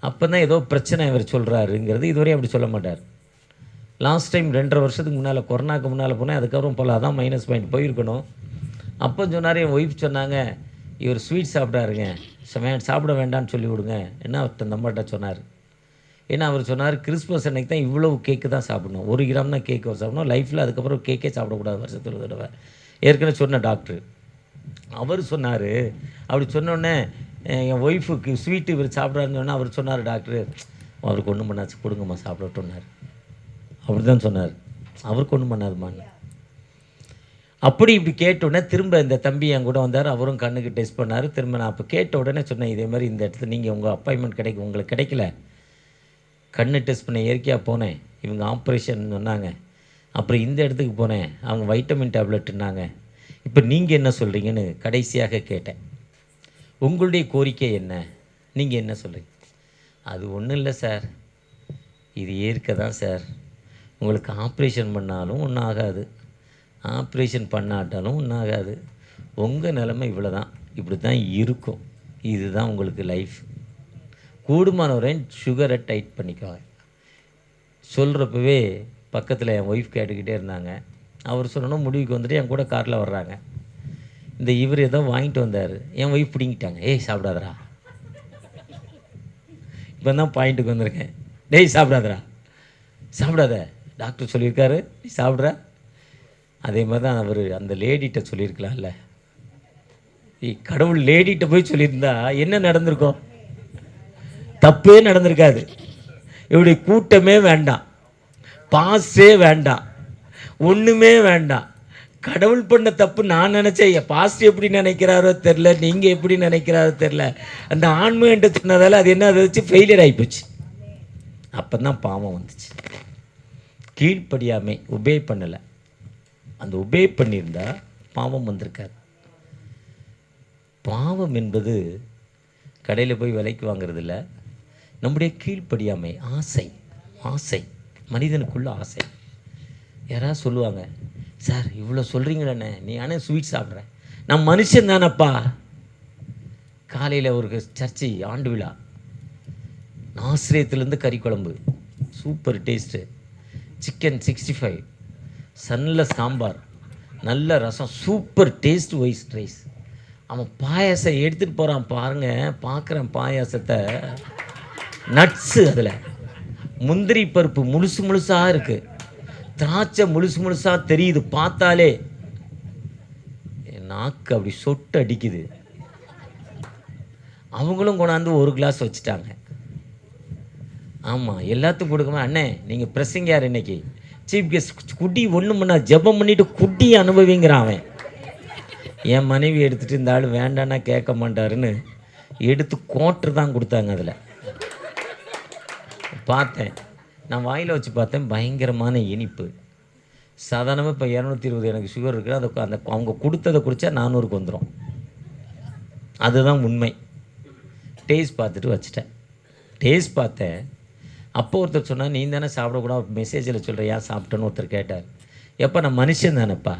அப்போ தான் ஏதோ பிரச்சனை இவர் சொல்கிறாருங்கிறது இதுவரையும் அப்படி சொல்ல மாட்டார். லாஸ்ட் டைம் 2.5 வருஷத்துக்கு முன்னால் கொரோனாக்கு முன்னால் போனேன். அதுக்கப்புறம் போல் அதான் மைனஸ் பாயிண்ட் போயிருக்கணும். அப்போ சொன்னார், என் ஒய்ஃப் சொன்னாங்க, இவர் ஸ்வீட் சாப்பிடாருங்க, சாப்பிட வேண்டாம்னு சொல்லி விடுங்க என்ன அவர்கிட்ட அந்த அம்மாட்ட சொன்னார். ஏன்னா அவர் சொன்னார், கிறிஸ்மஸ் அன்னைக்கு தான் இவ்வளவு கேக்கு தான் சாப்பிடணும், 1 கிராம் தான் கேக்கு சாப்பிடணும் லைஃப்பில், அதுக்கப்புறம் கேக்கே சாப்பிடக்கூடாது வருஷத்தில் ஒரு தடவை. ஏற்கனவே சொன்ன டாக்டர் அவர் சொன்னார். அப்படி சொன்னோடனே என் ஒய்ஃபுக்கு ஸ்வீட்டு இவர் சாப்பிட்றாருன்னு சொன்னால் அவர் சொன்னார், டாக்டரு அவருக்கு ஒன்றும் பண்ணாச்சு கொடுங்கம்மா சாப்பிடட்டும்னார். அப்படி தான் சொன்னார், அவருக்கு ஒன்றும் பண்ணாதுமான்னு. அப்படி இப்படி கேட்டவுடனே திரும்ப இந்த தம்பி என் கூட வந்தார். அவரும் கண்ணுக்கு டெஸ்ட் பண்ணார். திரும்ப நான் அப்போ கேட்ட உடனே சொன்னேன், இதே மாதிரி இந்த இடத்துல நீங்கள் உங்கள் அப்பாயின்மெண்ட் உங்களுக்கு கிடைக்கல, கண்ணு டெஸ்ட் பண்ண இயற்கையாக போனேன், இவங்க ஆப்ரேஷன் சொன்னாங்க. அப்புறம் இந்த இடத்துக்கு போனேன், அவங்க வைட்டமின் டேப்லெட்டுன்னாங்க. இப்போ நீங்கள் என்ன சொல்கிறீங்கன்னு கடைசியாக கேட்டேன். உங்களுடைய கோரிக்கை என்ன, நீங்கள் என்ன சொல்கிறீங்க? அது ஒன்றும் இல்லை சார், இது ஏற்க தான் சார். உங்களுக்கு ஆப்ரேஷன் பண்ணாலும் ஒன்றும் ஆகாது, ஆப்ரேஷன் பண்ணாட்டாலும் ஒன்றும் ஆகாது. உங்கள் நிலைமை இவ்வளோ தான், இப்படி தான் இருக்கும், இதுதான் உங்களுக்கு லைஃப். கூடுமானவரை சுகரை டைட் பண்ணிக்குவாங்க. சொல்கிறப்பவே பக்கத்தில் என் ஒய்ஃப் கேட்டுக்கிட்டே இருந்தாங்க. அவர் சொல்லணும் முடிவுக்கு வந்துட்டு என் கூட காரில் வர்றாங்க. இந்த இவர் ஏதோ வாங்கிட்டு வந்தார், என் ஒய்ஃப் பிடிங்கிட்டாங்க, ஏய் சாப்பிடாதரா. இப்போ தான் பாயிண்ட்டுக்கு வந்திருக்கேன். டேய் சாப்பிடாத, டாக்டர் சொல்லியிருக்காரு நீ சாப்பிட்ற. அதே மாதிரி தான் அவர் அந்த லேடிகிட்ட சொல்லியிருக்கலாம்ல. கடவுள் லேடிகிட்ட போய் சொல்லியிருந்தா என்ன நடந்திருக்கும்? தப்பே நடந்திருக்காது. இப்படி கூட்டமே வேண்டாம், பாஸே வேண்டாம், ஒன்றுமே வேண்டாம். கடவுள் பண்ண தப்பு நான் நினச்சேன். பாஸ்ட் எப்படி நினைக்கிறாரோ தெரில, நீங்கள் எப்படி நினைக்கிறாரோ தெரில. அந்த ஆன்மை என்று சொன்னதால் அது என்ன, அதை வச்சு ஃபெயிலியர் ஆகிப்போச்சு. அப்போ தான் பாவம் வந்துச்சு. கீழ்ப்படியாமை உபே பண்ணலை. அந்த உபே பண்ணியிருந்தா பாவம் வந்திருக்காது. பாவம் என்பது கடையில் போய் விலைக்கு வாங்கிறது இல்லை, நம்முடைய கீழ்ப்படியாமை, ஆசை, மனிதனுக்குள்ள ஆசை. யாராவது சொல்லுவாங்க, சார் இவ்வளோ சொல்கிறீங்களே, நீ ஆனால் ஸ்வீட் சாப்பிட்றேன், நான் மனுஷன் தானப்பா. காலையில் ஒரு சர்ச்சை ஆண்டு விழா, ஆசிரியத்துலேருந்து கறி குழம்பு சூப்பர் டேஸ்ட்டு, சிக்கன் 65, நல்ல சாம்பார், நல்ல ரசம், சூப்பர் டேஸ்ட், ஒயிட் ரைஸ். அவன் பாயாசம் எடுத்துகிட்டு போகிறான் பாருங்கள். பார்க்குறேன் பாயாசத்தை, நட்ஸு, அதில் முந்திரி பருப்பு முழுசாக இருக்குது, திராட்சை முழுசாக தெரியுது. பார்த்தாலே நாக்கு அப்படி சொட்டு அடிக்குது. அவங்களும் கொண்டாந்து ஒரு கிளாஸ் வச்சுட்டாங்க. ஆமாம், எல்லாத்துக்கும் கொடுக்குமா, அண்ணே நீங்கள் ப்ரெஸ்ஸிங் யார் இன்னைக்கு சீஃப் கெஸ்ட், குட்டி ஒன்று பண்ணா ஜெபம் பண்ணிவிட்டு குட்டியை அனுபவிங்கிறான் அவன். என் மனைவி எடுத்துகிட்டு இந்த ஆள் வேண்டான்னா கேட்க மாட்டாருன்னு எடுத்து கோட்டர் தான் கொடுத்தாங்க. அதில் பார்த்தேன், நான் வாயில் வச்சு பார்த்தேன், பயங்கரமான இனிப்பு. சாதாரணமாக இப்போ 220 எனக்கு சுகர் இருக்குது, அதை அந்த அவங்க கொடுத்ததை குடித்தா 400க்கு வந்துடும். அதுதான் உண்மை. டேஸ்ட் பார்த்துட்டு வச்சுட்டேன். டேஸ்ட் பார்த்தேன். அப்போ ஒருத்தர் சொன்னால், நீ தானே சாப்பிடக்கூடாது, மெசேஜில் சொல்கிற, ஏன் சாப்பிட்டேன்னு ஒருத்தர் கேட்டார். எப்போ நான் மனுஷன் தானேப்பா.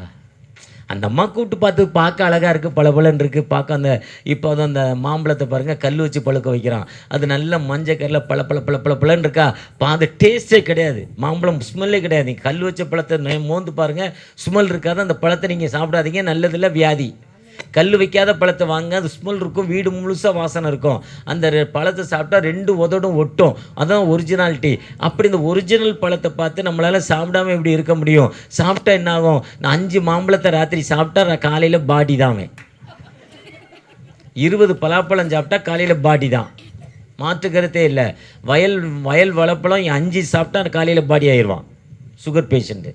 அந்த அம்மா கூப்பிட்டு பார்க்க அழகாக இருக்குது, பளபளன்னு இருக்குது பார்க்க. அந்த இப்போ தான் அந்த மாம்பழத்தை பாருங்கள், கல் வச்சு பழுக்க வைக்கிறான், அது நல்ல மஞ்சள் கல்லில் பளபளன்னு இருக்கா. அது டேஸ்ட்டே கிடையாது, மாம்பழம் ஸ்மெல்லே கிடையாது. நீங்கள் கல் வச்ச பழத்தை மோந்து பாருங்கள், ஸ்மெல் இருக்காது. அந்த பழத்தை நீங்கள் சாப்பிடாதீங்க, நல்லதில்லை, வியாதி. கல் வைக்காத பழத்தை வாங்க, அது ஸ்மெல் இருக்கும், வீடு முழுசாக வாசனை இருக்கும். அந்த பழத்தை சாப்பிட்டா 2 உதடும் ஒட்டும், அதான் ஒரிஜினாலிட்டி. அப்படி இந்த ஒரிஜினல் பழத்தை பார்த்து நம்மளால் சாப்பிடாம எப்படி இருக்க முடியும்? சாப்பிட்டா என்ன ஆகும்? நான் 5 மாம்பழத்தை ராத்திரி சாப்பிட்டா காலையில் பாடி தான். 20 பலாப்பழம் சாப்பிட்டா காலையில் பாடி தான், மாற்று கருத்தே இல்லை. வயல் வளப்பழம் 5 சாப்பிட்டா காலையில் பாடி ஆயிடுவான், சுகர் பேஷண்ட்டு.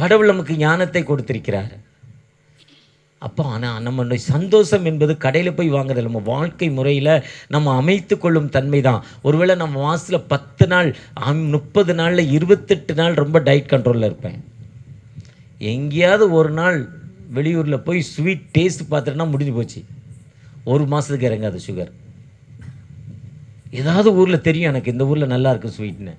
கடவுள் நமக்கு ஞானத்தை கொடுத்திருக்கிறார். அப்போ ஆனால் நம்ம சந்தோஷம் என்பது கடையில் போய் வாங்குறது, நம்ம வாழ்க்கை முறையில் நம்ம அமைத்து கொள்ளும் தன்மை தான். ஒருவேளை நம்ம மாதத்தில் 10 நாள் 30 நாளில் 28 நாள் ரொம்ப டயட் கண்ட்ரோலில் இருப்பேன். எங்கேயாவது ஒரு நாள் வெளியூரில் போய் ஸ்வீட் டேஸ்ட் பார்த்துட்டேன்னா முடிஞ்சு போச்சு, 1 மாதத்துக்கு இறங்காது சுகர். ஏதாவது ஊரில் தெரியும் எனக்கு, இந்த ஊரில் நல்லா இருக்குது ஸ்வீட்னு.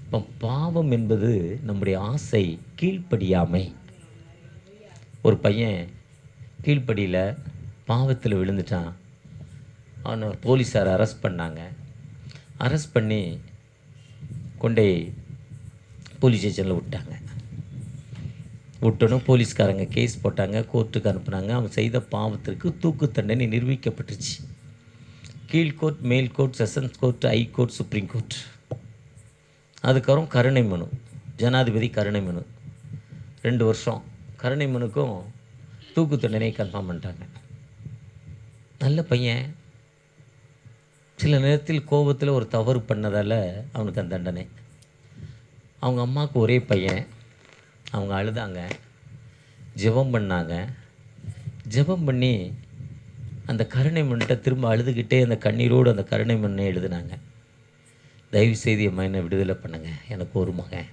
இப்போ பாவம் என்பது நம்முடைய ஆசை, கீழ்ப்படியாமை. ஒரு பையன் கீழ்ப்படியில் பாவத்தில் விழுந்துட்டான். அவனை போலீஸார் அரெஸ்ட் பண்ணாங்க. அரெஸ்ட் பண்ணி கொண்டே போலீஸ் ஸ்டேஷனில் விட்டோன்னு போலீஸ்காரங்க கேஸ் போட்டாங்க, கோர்ட்டுக்கு அனுப்புனாங்க. அவன் செய்த பாவத்திற்கு தூக்கு தண்டனை நிரூபிக்கப்பட்டுச்சு. கீழ்கோர்ட், மேல் court, sessions court, high court, supreme court. அதுக்கப்புறம் கருணை மனு, ஜனாதிபதி கருணை மனு 2 வருஷம். கருணை மனுக்கும் தூக்கு தண்டனை கன்ஃபார்ம் பண்ணிட்டாங்க. நல்ல பையன், சில நேரத்தில் கோபத்தில் ஒரு தவறு பண்ணதால் அவனுக்கு அந்த தண்டனை. அவங்க அம்மாவுக்கு ஒரே பையன், அவங்க அழுதாங்க, ஜெபம் பண்ணாங்க. ஜெபம் பண்ணி அந்த கருணை மண்ணிட்ட திரும்ப அழுதுகிட்டே அந்த கண்ணீரோடு அந்த கருணை மண்ணை எழுதுனாங்க. தயவு செய்து என் மகனை விடுதலை பண்ணுங்க, எனக்கு ஒரு மகன்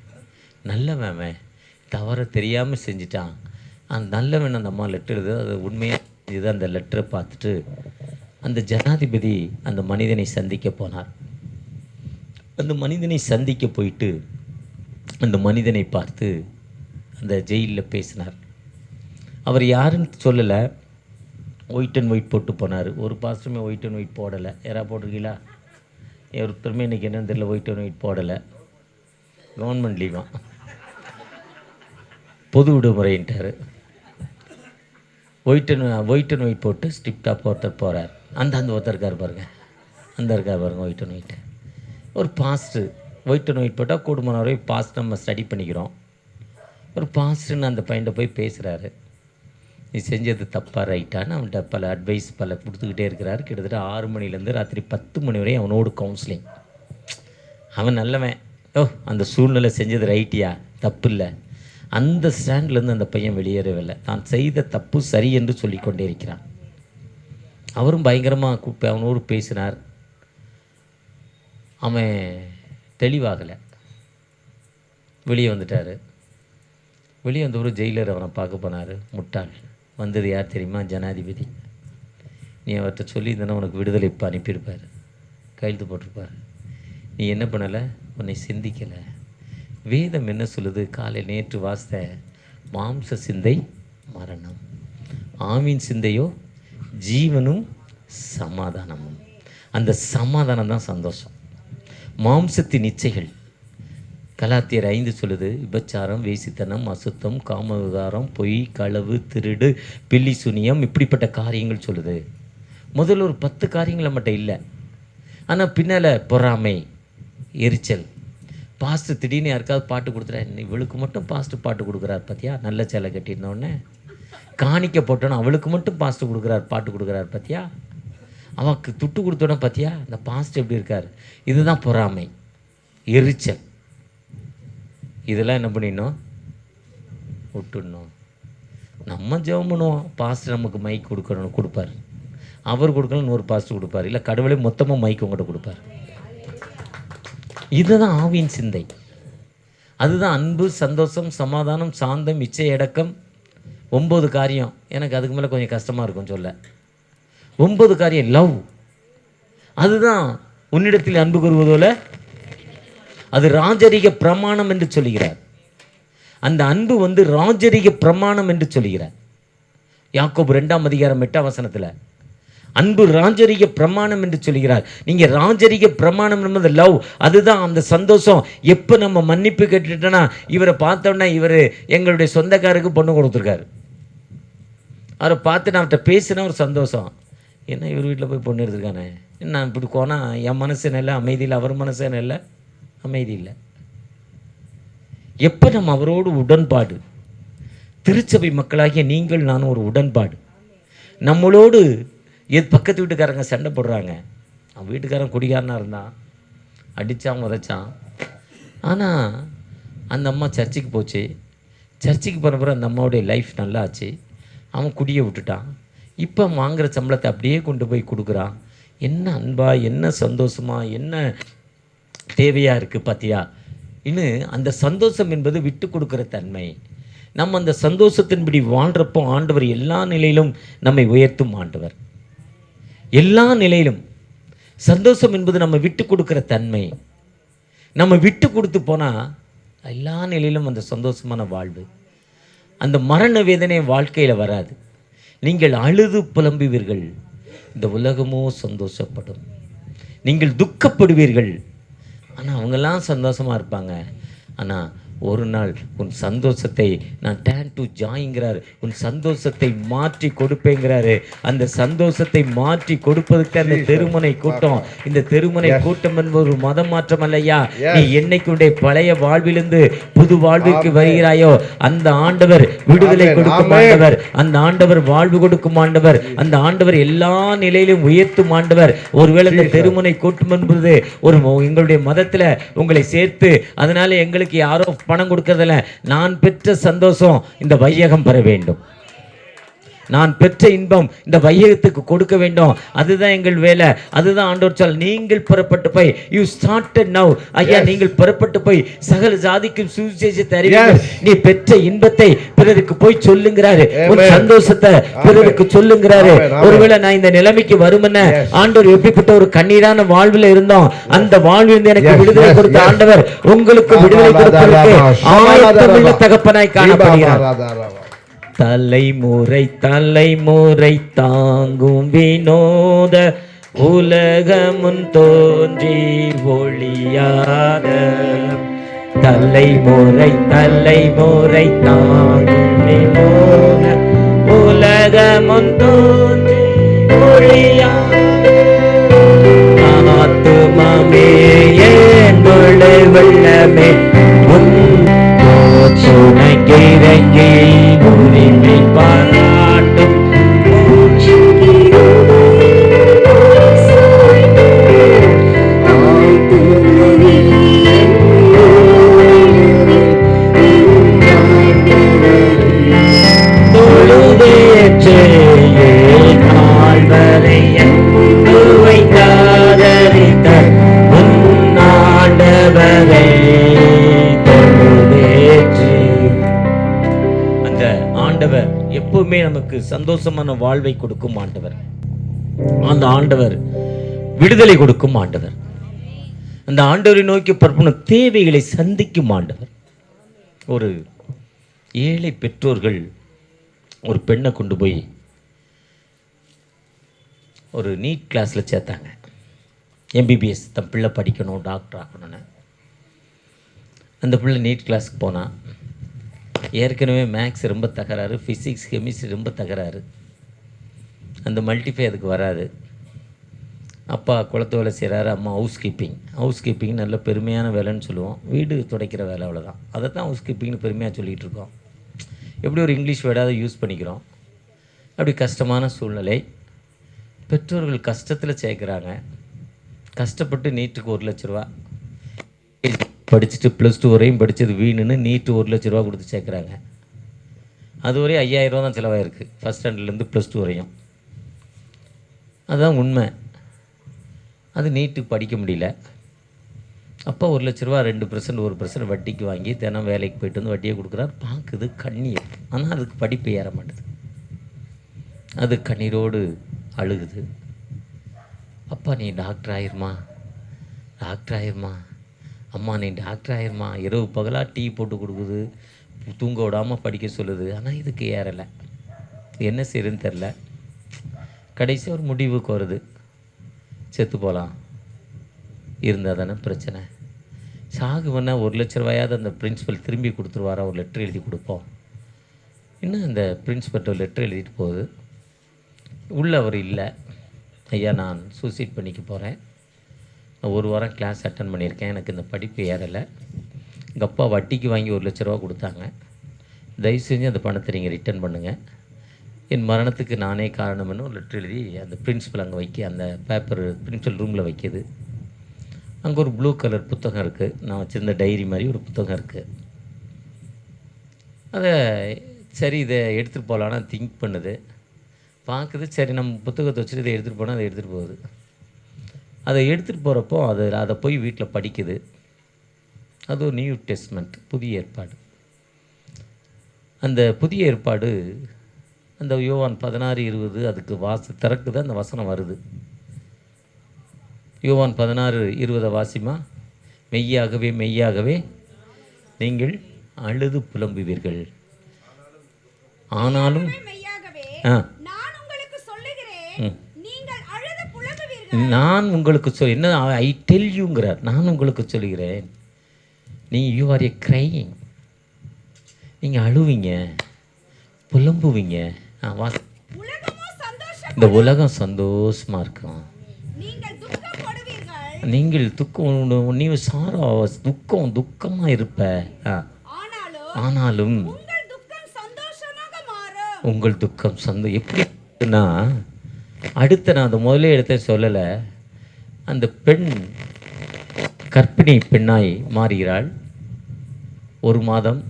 நல்லவன், தவற தெரியாமல் செஞ்சிட்டான். அந்த நல்லவன் அந்த அம்மா லெட்டர் எழுது, அது உண்மையாக இதுதான். அந்த லெட்டரை பார்த்துட்டு அந்த ஜனாதிபதி அந்த மனிதனை சந்திக்க போனார். அந்த மனிதனை சந்திக்க போயிட்டு அந்த மனிதனை பார்த்து அந்த ஜெயிலில் பேசினார். அவர் யாருன்னு சொல்லலை, ஒயிட் அண்ட் ஒயிட் போட்டு போனார். ஒரு பாஸ்டருமே ஒயிட் அண்ட் ஒயிட் போடலை. யாராவது போட்டிருக்கீங்களா? ஒருத்தருமே இன்றைக்கி என்னன்னு தெரியல, ஒயிட் அண்ட் ஒயிட் போடலை. கவர்மெண்ட் லீவான், பொது விடுமுறைன்ட்டார். ஒயிட் அண்ட் ஒயிட் போட்டு ஸ்டிப்டாப் ஒருத்தர் போகிறார். அந்த ஒருத்தர் இருக்கார் பாருங்கள், ஒயிட் அண்ட் ஒயிட்டு. ஒரு பாஸ்ட்டு ஒயிட் அண்ட் ஒயிட் போட்டால் கூடுமான வரை பாஸ்ட் நம்ம ஸ்டடி பண்ணிக்கிறோம். ஒரு பாஸ்ட்டுன்னு அந்த பையன்கிட்ட போய் பேசுகிறாரு. நீ செஞ்சது தப்பாக ரைட்டான்னு அவன்கிட்ட பல அட்வைஸ் கொடுத்துக்கிட்டே இருக்கிறாரு. கிட்டத்தட்ட 6 மணிலேருந்து ராத்திரி 10 மணி வரையும் அவனோடு கவுன்சிலிங். அவன் நல்லவன், அந்த சூழ்நிலை செஞ்சது ரைட்டியா, தப்பு இல்லை. அந்த ஸ்டாண்ட்லேருந்து அந்த பையன் வெளியேறவில்லை. தான் செய்த தப்பு சரி என்று சொல்லி கொண்டே இருக்கிறான். அவரும் பயங்கரமாக கூப்பிட்டு அவனோடு பேசினார். அவன் தெளிவாகலை, வெளியே வந்துட்டார். வெளியே வந்த ஒரு ஜெயிலர் அவனை பார்க்க போனார். முட்டாள். வந்தது யார் தெரியுமா? ஜனாதிபதி. நீ அவர்கிட்ட சொல்லியிருந்தனா உனக்கு விடுதலை இப்போ அனுப்பியிருப்பார், கையெழுத்து போட்டிருப்பார். நீ என்ன பண்ணலை? உன்னை சிந்திக்கலை. வேதம் என்ன சொல்லுது? காலை நேற்று வாசித்த மாம்ச சிந்தை மரணம், ஆவின் சிந்தையோ ஜீவனும் சமாதானமும். அந்த சமாதானம் தான் சந்தோஷம். மாம்சத்தின் இச்சைகள் கலாத்தியர் 5 சொல்லுது, விபச்சாரம், வேசித்தனம், அசுத்தம், காம விகாரம், பொய், களவு, திருடு, பில்லி சுனியம், இப்படிப்பட்ட காரியங்கள் சொல்லுது. முதல்ல ஒரு 10 காரியங்களை மட்டும் இல்லை, ஆனால் பின்னால் பொறாமை, எரிச்சல். பாஸ்ட்டு திடீர்னு யாருக்காவது பாட்டு கொடுத்துட்டா, இவளுக்கு மட்டும் பாஸ்ட்டு பாட்டு கொடுக்குறார் பார்த்தியா, நல்ல சேலை கட்டியிருந்தோடனே. காணிக்க போட்டோன்னா அவளுக்கு மட்டும் பாஸ்ட்டு கொடுக்குறார், பாட்டு கொடுக்குறார் பார்த்தியா. அவனுக்கு துட்டு கொடுத்தோன்னே பார்த்தியா இந்த பாஸ்ட் எப்படி இருக்கார். இதுதான் பொறாமை, எரிச்சல். இதெல்லாம் என்ன பண்ணிடணும்? விட்டுடணும். நம்ம ஜெபம் பண்ணுவோம், பாஸ்ட் நமக்கு மைக் கொடுப்பார். அவர் கொடுக்கணும், 100 பாஸ்ட் கொடுப்பார். இல்லை கடவுளே மொத்தமாக மைக் உங்கள்கிட்ட கொடுப்பார். இதுதான் ஆவியின் சிந்தை. அதுதான் அன்பு, சந்தோஷம், சமாதானம், சாந்தம், இச்சை அடக்கம். 9 காரியம். எனக்கு அதுக்கு மேலே கொஞ்சம் கஷ்டமாக இருக்கும் சொல்ல. 9 காரியம் லவ். அதுதான் உன்னிடத்தில் அன்பு கூறுவதோல அது ராஜரிக பிரமாணம் என்று சொல்லுகிறார். அந்த அன்பு வந்து ராஜரிக பிரமாணம் என்று சொல்லுகிறார். யாக்கோபு 2ஆம் அதிகாரம் 8ஆம் வசனத்தில் அன்பு ராஜரிக பிரமாணம் என்று சொல்கிறார். நீங்கள் ராஜரிக பிரமாணம் என்பது லவ். அதுதான் அந்த சந்தோஷம். எப்போ நம்ம மன்னிப்பு கேட்டுட்டோன்னா, இவரை பார்த்தோன்னா இவர் எங்களுடைய சொந்தக்காருக்கு பொண்ணு கொடுத்துருக்காரு, அவரை பார்த்து நான் அவர்கிட்ட பேசினா ஒரு சந்தோஷம். என்ன இவர் வீட்டில் போய் பொண்ணு எடுத்துருக்கானே, நான் இப்படி போனால் என் மனசு நல்ல அமைதி இல்லை, அவர் மனசு நல்ல அமைதி இல்லை. எப்போ நம்ம அவரோடு உடன்பாடு, திருச்சபை மக்களாகிய நீங்கள் நானும் ஒரு உடன்பாடு. நம்மளோடு பக்கத்து வீட்டுக்காரங்க சண்டை போடுறாங்க, அவன் வீட்டுக்காரன் குடிகாரனாக இருந்தான், அடித்தான் உதைச்சான். ஆனால் அந்த அம்மா சர்ச்சுக்கு போச்சு. சர்ச்சுக்கு போன பிறகு அந்த அம்மாவுடைய லைஃப் நல்லா ஆச்சு. அவன் குடியை விட்டுட்டான். இப்போ வாங்குகிற சம்பளத்தை அப்படியே கொண்டு போய் கொடுக்குறான். என்ன அன்பா, என்ன சந்தோஷமா, என்ன தேவையாக இருக்குது பார்த்தியா. இன்னும் அந்த சந்தோஷம் என்பது விட்டு கொடுக்குற தன்மை. நம்ம அந்த சந்தோஷத்தின்படி வாழ்கிறப்போ ஆண்டவர் எல்லா நிலையிலும் நம்மை உயர்த்தும் ஆண்டவர். எல்லா நிலையிலும் சந்தோஷம் என்பது நம்ம விட்டு கொடுக்குற தன்மை. நம்ம விட்டு கொடுத்து போனால் எல்லா நிலையிலும் அந்த சந்தோஷமான வாழ்வு, அந்த மரண வேதனை வாழ்க்கையில் வராது. நீங்கள் அழுது புலம்புவீர்கள், இந்த உலகமோ சந்தோஷப்படும். நீங்கள் துக்கப்படுவீர்கள், ஆனால் அவங்கெல்லாம் சந்தோஷமாக இருப்பாங்க. ஆனால் ஒரு நாள் உன் சந்தோஷத்தை நான் டேன் டு ஜாய்ங்கிறார். உன் சந்தோஷத்தை மாற்றி கொடுப்பேங்கிறாரு. அந்த சந்தோஷத்தை மாற்றி கொடுப்பதற்கு அந்த தெருமுனை கூட்டம். இந்த தெருமுனை கூட்டம் என்பது ஒரு மதம் மாற்றம் அல்லையா. நீ என்னைக்குடைய பழைய வாழ்விலிருந்து புது வாழ்விற்கு வருகிறாயோ அந்த ஆண்டவர் விடுதலை கொடுக்கும் ஆண்டவர், அந்த ஆண்டவர் வாழ்வு கொடுக்கும் ஆண்டவர், அந்த ஆண்டவர் எல்லா நிலையிலும் உயர்த்தும் ஆண்டவர். ஒருவேளை இந்த தெருமுனை கூட்டம் என்பது ஒரு எங்களுடைய மதத்தில் உங்களை சேர்த்து அதனால எங்களுக்கு யாரோ பணம் கொடுக்கறதில்ல. நான் பெற்ற சந்தோஷம் இந்த வையகம் பெற வேண்டும், நான் பெற்ற இன்பம் இந்த வையகத்துக்கு கொடுக்க வேண்டும். அதுதான் எங்கள் வேலை. அதுதான் ஆண்டவர் சொல். நீங்கள் புறப்பட்டு போய், யூ ஸ்டார்டட் நவ், ஐயா நீங்கள் புறப்பட்டு போய் சகல ஜாதிக்கும் சுவிசேஷத்தை அறிவிங்கள். நீ பெற்ற இன்பத்தை பிறருக்கு போய் சொல்லுங்கிறாரு, உன் சந்தோஷத்தை பிறருக்கு சொல்லுங்கிறாரு. ஒருவேளை நான் இந்த நிலைமைக்கு வருமென்ன ஆண்டவர் எப்படிப்பட்ட ஒரு கண்ணீரான வாழ்வில் இருந்தோம், அந்த வாழ்வில் எனக்கு விடுதலை கொடுத்த ஆண்டவர் உங்களுக்கு விடுதலை கொடுப்பதற்கு ஆயத்தமுள்ள தகப்பனாய் காணப்படுகிறார். தலைமுறை தலைமுறை தாங்கும் வினோத உலகமுன் தோன்றி ஒளியாத, தலைமுறை தலைமுறை தாங்கும் வினோத உலகமுன் தோன்றி ஒளியாத, ஆத்துமமே ஏந்தொழ வெள்ளமே சுனகிரங்கி உரிமை பாராட்டும், தொழுதேற்றே நாள்வரை வைத்தாதரித்த உன்னாண்டவரை ஆண்டவர் எப்பவுமே நமக்கு சந்தோஷமான வாழ்வை கொடுக்கும் ஆண்டவர். அந்த ஆண்டவர் விடுதலை கொடுக்கும் ஆண்டவர். அந்த ஆண்டவரை நோக்கி பற்பன தேவைகளை சந்திக்கும் ஆண்டவர். ஒரு ஏழை பெற்றோர்கள் ஒரு பெண்ணை கொண்டு போய் ஒரு நீட் கிளாஸில் சேர்த்தாங்க. எம்பிபிஎஸ் தன் பிள்ளை படிக்கணும், டாக்டர் ஆகணும்னு. அந்த பிள்ளை நீட் கிளாஸுக்கு போனால் ஏற்கனவே மேக்ஸ் ரொம்ப தகராறு, ஃபிசிக்ஸ் கெமிஸ்ட்ரி ரொம்ப தகராறு, அந்த மல்டிஃபை அதுக்கு வராது. அப்பா குளத்து வேலை செய்கிறாரு, அம்மா ஹவுஸ் கீப்பிங் நல்ல பெருமையான வேலைன்னு சொல்லுவோம். வீடு துடைக்கிற வேலை, அவ்வளோதான். அதை தான் ஹவுஸ் கீப்பிங்னு பெருமையாக சொல்லிகிட்டு இருக்கோம். எப்படி ஒரு இங்கிலீஷ் வேர்டாக யூஸ் பண்ணிக்கிறோம். அப்படி கஷ்டமான சூழ்நிலை, பெற்றோர்கள் கஷ்டத்தில் சேர்க்குறாங்க. கஷ்டப்பட்டு நீட்டுக்கு 1 லட்ச ரூபா படிச்சுட்டு +2 வரையும் படித்தது வீணுன்னு நீட்டு 1 லட்ச ரூபா கொடுத்து சேர்க்குறாங்க. அதுவரை 5000 ரூபா தான் செலவாயிருக்கு, ஃபஸ்ட் ஸ்டாண்டர்ட்லேருந்து +2 வரையும். அதுதான் உண்மை. அது நீட்டுக்கு படிக்க முடியல. அப்பா 1,00,000 2% 1% வட்டிக்கு வாங்கி தினம் வேலைக்கு போயிட்டு வந்து வட்டியை கொடுக்குறாரு. பார்க்குது கண்ணீர், ஆனால் அதுக்கு படிப்பு ஏற மாட்டேது. அது கண்ணீரோடு அழுகுது. அப்பா நீ டாக்டர் ஆயிருமா, டாக்டர் ஆயிருமா, அம்மா நீ டாக்டர் ஆயிருமா, இரவு பகலாக டீ போட்டு கொடுக்குது, தூங்க விடாமல் படிக்க சொல்லுது. ஆனால் இதுக்கு ஏறலை. என்ன செய்யுதுன்னு தெரில. கடைசி ஒரு முடிவுக்கு வருது, செத்து போகலாம் இருந்தால் தானே பிரச்சனை. சாகு பண்ணால் 1,00,000 அந்த பிரின்ஸிபல் திரும்பி கொடுத்துருவாரா, ஒரு லெட்டர் எழுதி கொடுப்போம். இன்னும் அந்த பிரின்ஸிபல்கிட்ட ஒரு லெட்டர் எழுதிட்டு போகுது. உள்ளே அவர் இல்லை. ஐயா நான் சூசைட் பண்ணிக்க போகிறேன், நான் 1 வாரம் கிளாஸ் அட்டன் பண்ணியிருக்கேன், எனக்கு இந்த படிப்பு ஏறலை, எங்கள் அப்பா வட்டிக்கு வாங்கி 1,00,000 கொடுத்தாங்க, தயவு செஞ்சு அந்த பணத்தை நீங்கள் ரிட்டர்ன் பண்ணுங்கள், என் மரணத்துக்கு நானே காரணம்னு ஒரு லெட்டர் எழுதி அந்த பிரின்ஸிபல் அங்கே வைக்க, அந்த பேப்பர் பிரின்ஸிபல் ரூமில் வைக்கிது. அங்கே ஒரு ப்ளூ கலர் புத்தகம் இருக்குது, நான் வச்சுருந்த டைரி மாதிரி ஒரு புத்தகம் இருக்குது. அதை சரி இதை எடுத்துகிட்டு போகலான்னு திங்க் பண்ணுது. பார்க்குது, சரி நம்ம புத்தகத்தை வச்சுட்டு இதை எடுத்துகிட்டு போனால் அதை எடுத்துகிட்டு போகுது. அதை எடுத்துகிட்டு போகிறப்போ அதை போய் வீட்டில் படிக்குது. அது ஒரு நியூ டெஸ்ட்மெண்ட், புதிய ஏற்பாடு. அந்த புதிய ஏற்பாடு அந்த யோவான் 16:20 அதுக்கு திறக்குது, அந்த வசனம் வருது. யோவான் 16:20 வாசிமா. மெய்யாகவே மெய்யாகவே நீங்கள் அழுது புலம்புவீர்கள், ஆனாலும் நான் உங்களுக்கு என்ன ஐ டெல் யூங்கிறார், நான் உங்களுக்கு சொல்லுகிறேன், யூ ஆர் ஏ கிரையிங், நீங்கள் அழுவீங்க, புலம்புவீங்க. இந்த உலகம் சந்தோஷமாக இருக்கும், நீங்கள் துக்கம், நீ சாரா துக்கமாக இருப்ப, ஆனாலும் உங்கள் துக்கம் எப்படின்னா, அடுத்த நான் அந்த முதலே இடத்த சொல்லலை, அந்த பெண் கர்ப்பிணி பெண்ணாய் மாறுகிறாள். 1 மாதம்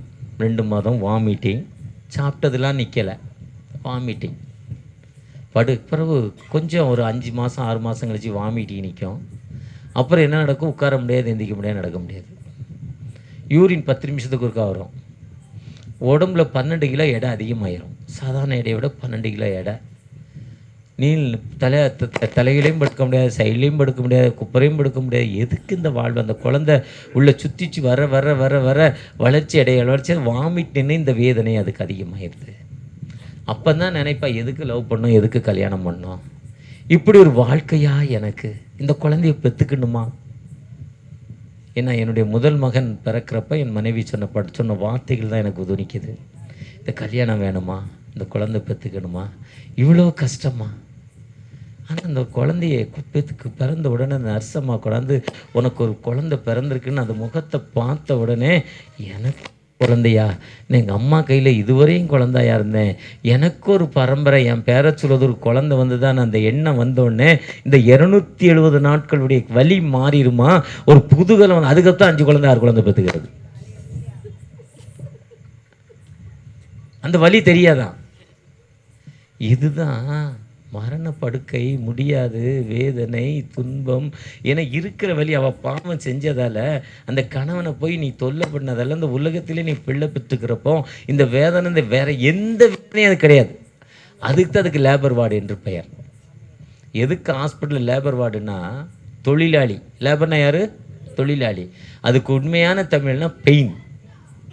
2 மாதம் வாமிட்டிங், சாப்பிட்டதெல்லாம் நிற்கலை, வாமிட்டிங். பிறகு கொஞ்சம் ஒரு 5 மாதம் 6 மாதம் கழிச்சு வாமிட்டிங் நிற்கும். அப்புறம் என்ன நடக்கும், உட்கார முடியாது, எந்திரிக்க முடியாது, நடக்க முடியாது. யூரின் 10 நிமிஷத்துக்கு ஒருக்கா வரும். உடம்புல 12 கிலோ எடை அதிகமாயிரும், சாதாரண எடையை விட 12 கிலோ எடை. தலையிலையும் படுக்க முடியாது, சைட்லேயும் படுக்க முடியாது, குப்பரையும் படுக்க முடியாது. எதுக்கு இந்த வாழ்வு? அந்த குழந்தை உள்ள சுற்றிச்சு வர வர வர வர வளர்ச்சி வளர்ச்சி வாமிட் நின்று இந்த வேதனை அதுக்கு அதிகமாகிடுது. அப்போ தான் நினைப்பா, எதுக்கு லவ் பண்ணோம், எதுக்கு கல்யாணம் பண்ணோம், இப்படி ஒரு வாழ்க்கையா எனக்கு, இந்த குழந்தைய பெற்றுக்கணுமா? ஏன்னா என்னுடைய முதல் மகன் பிறக்கிறப்ப என் மனைவி சொன்ன வார்த்தைகள் தான் எனக்கு உதவிக்குது. இந்த கல்யாணம் வேணுமா, இந்த குழந்தை பெற்றுக்கணுமா, இவ்வளோ கஷ்டமா? ஆனால் அந்த குழந்தைய பிறந்த உடனே அந்த நர்சம்மா கொண்டாந்து, உனக்கு ஒரு குழந்தை பிறந்திருக்குன்னு அந்த முகத்தை பார்த்த உடனே, எனக்கு குழந்தையா, நான் எங்கள் அம்மா கையில் இதுவரையும் குழந்தையா இருந்தேன், எனக்கு ஒரு பரம்பரை, என் பேரை சொல்வது ஒரு குழந்தை வந்து தான் அந்த எண்ணம் வந்தோடனே இந்த 270 நாட்களுடைய வலி மாறிடுமா, ஒரு புதுகலம். அதுக்கப்புறம் 5 குழந்தை 6 குழந்தை பெற்றுக்கிறது. அந்த வலி தெரியாதான். இதுதான் மரணப்படுக்கை, முடியாது, வேதனை, துன்பம். ஏன்னா இருக்கிற வழி அவள் பாவம் செஞ்சதால், அந்த கணவனை போய் நீ தொல்லை பண்ணதால், அந்த உலகத்திலே நீ பிள்ளை பெற்றுக்கிறப்போ இந்த வேதனை, இந்த வேற எந்த வேதனையும் அது கிடையாது. அதுக்கு லேபர் வார்டு என்று பெயர். எதுக்கு ஹாஸ்பிட்டலில் லேபர் வார்டுன்னா, தொழிலாளி. லேபர்னா யார்? தொழிலாளி. அதுக்கு உண்மையான தமிழ்னா பெயின்,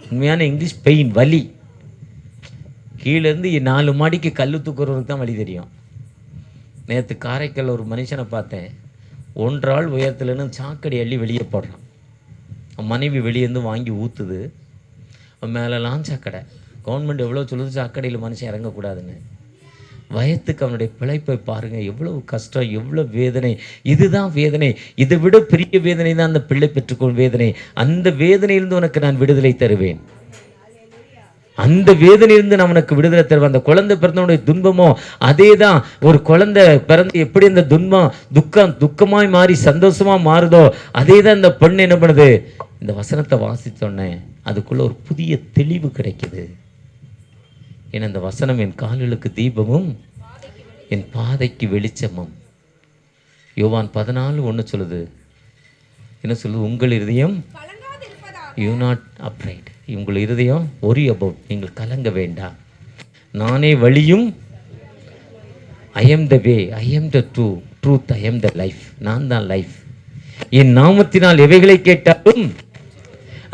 உண்மையான இங்கிலீஷ் பெயின், வலி. கீழேருந்து 4 மாடிக்கு கல் தூக்குறவனுக்கு தான் வழி தெரியும். நேற்று காரைக்கால் ஒரு மனுஷனை பார்த்தேன், 1 ஆள் உயரத்துலன்னு சாக்கடை அள்ளி வெளியே போடுறான். மனைவி வெளியேருந்து வாங்கி ஊற்றுது, மேலெல்லாம் சாக்கடை. கவர்மெண்ட் எவ்வளோ சொல்லுது, சாக்கடையில் மனுஷன் இறங்கக்கூடாதுன்னு. வயத்துக்கு அவனுடைய பிழைப்பை பாருங்கள், எவ்வளோ கஷ்டம், எவ்வளோ வேதனை. இதுதான் வேதனை. இதை விட பெரிய வேதனை தான் அந்த பிள்ளை பெற்றுக்கொள் வேதனை. அந்த வேதனையிலிருந்து உனக்கு நான் விடுதலை தருவேன். அந்த வேதனையிலிருந்து நான் உனக்கு விடுதலை தருவேன். அந்த குழந்தை பிறந்தவனுடைய துன்பமோ அதே தான். ஒரு குழந்தை பிறந்து எப்படி அந்த துக்கமாய் மாறி சந்தோஷமா மாறுதோ, அதே தான் இந்த பெண் என்ன பண்ணுது. இந்த வசனத்தை வாசித்தோன்னே அதுக்குள்ள ஒரு புதிய தெளிவு கிடைக்குது. ஏன்னா இந்த வசனம் என் கால்களுக்கு தீபமும் என் பாதைக்கு வெளிச்சமும். யோவான் 14:1 சொல்லுது, என்ன சொல்லுது? உங்கள் இருதயம் யூ நாட் அப்ரைட். உங்கள் இருதயம் ஒரி அபவுட், நீங்கள் கலங்க வேண்டாம். நானே வழியும், I am the way, I am the truth, I am the life. நான் தான் லைஃப். என் நாமத்தினால் எவைகளை கேட்டாலும்,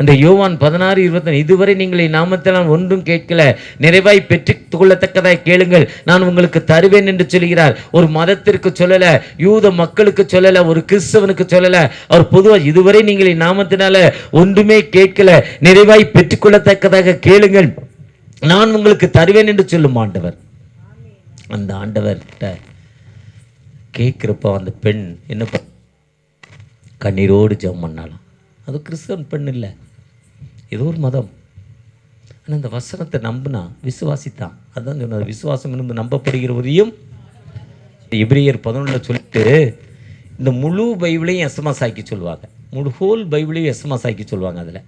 அந்த யோவான் 16:21, இதுவரை நீங்கள் என் நாமத்தினால் ஒன்றும் கேட்கல, நிறைவாய் பெற்றுக் கொள்ளத்தக்கதாய் கேளுங்கள், நான் உங்களுக்கு தருவேன் என்று சொல்கிறார். ஒரு மதத்திற்கு சொல்லல, யூத மக்களுக்கு சொல்லல, ஒரு கிறிஸ்தவனுக்கு சொல்லல. அவர் பொதுவாக இதுவரை நீங்கள் என் நாமத்தினால ஒன்றுமே கேட்கல, நிறைவாய் பெற்றுக்கொள்ளத்தக்கதாக கேளுங்கள், நான் உங்களுக்கு தருவேன் என்று சொல்லும் ஆண்டவர். அந்த ஆண்டவர்கிட்ட கேட்குறப்போ அந்த பெண் என்ன கண்ணீரோடு ஜெபம் பண்ணாலும். அது கிறிஸ்தவன் பெண் இல்லை, ஏதோ ஒரு மதம். ஆனால் அந்த வசனத்தை நம்பினா, விசுவாசித்தான். அதுதான் சொன்னது, விசுவாசம் இருந்து நம்பப்படுகிறவரையும். எபிரேயர் 11 சொல்லிட்டு இந்த முழு பைபிளையும் எஸ்எம்எஸ் ஆக்கி சொல்லுவாங்க. ஹோல் பைபிளையும் எஸ்எம்எஸ் ஆக்கி சொல்லுவாங்க. அதில்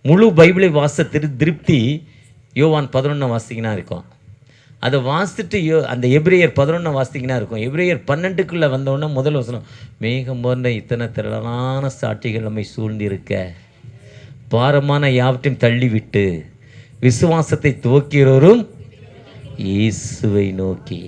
முழு பைபிளை வாச திருப்தி யோவான் 11 வாசிங்கன்னா இருக்கும். அதை வாசிச்சுட்டு அந்த எபிரேயர் 11 வாசிங்கன்னா இருக்கும். எபிரேயர் 12க்குள்ளே வந்தோடனே முதல் வசனம், மேகம் போன்ற இத்தனை திரளான சாட்சிகள் நம்மை சூழ்ந்திருக்க, பாரமான யாவற்றையும் தள்ளிவிட்டு விசுவாசத்தை துவக்கிறோரும் இயேசுவை நோக்கி.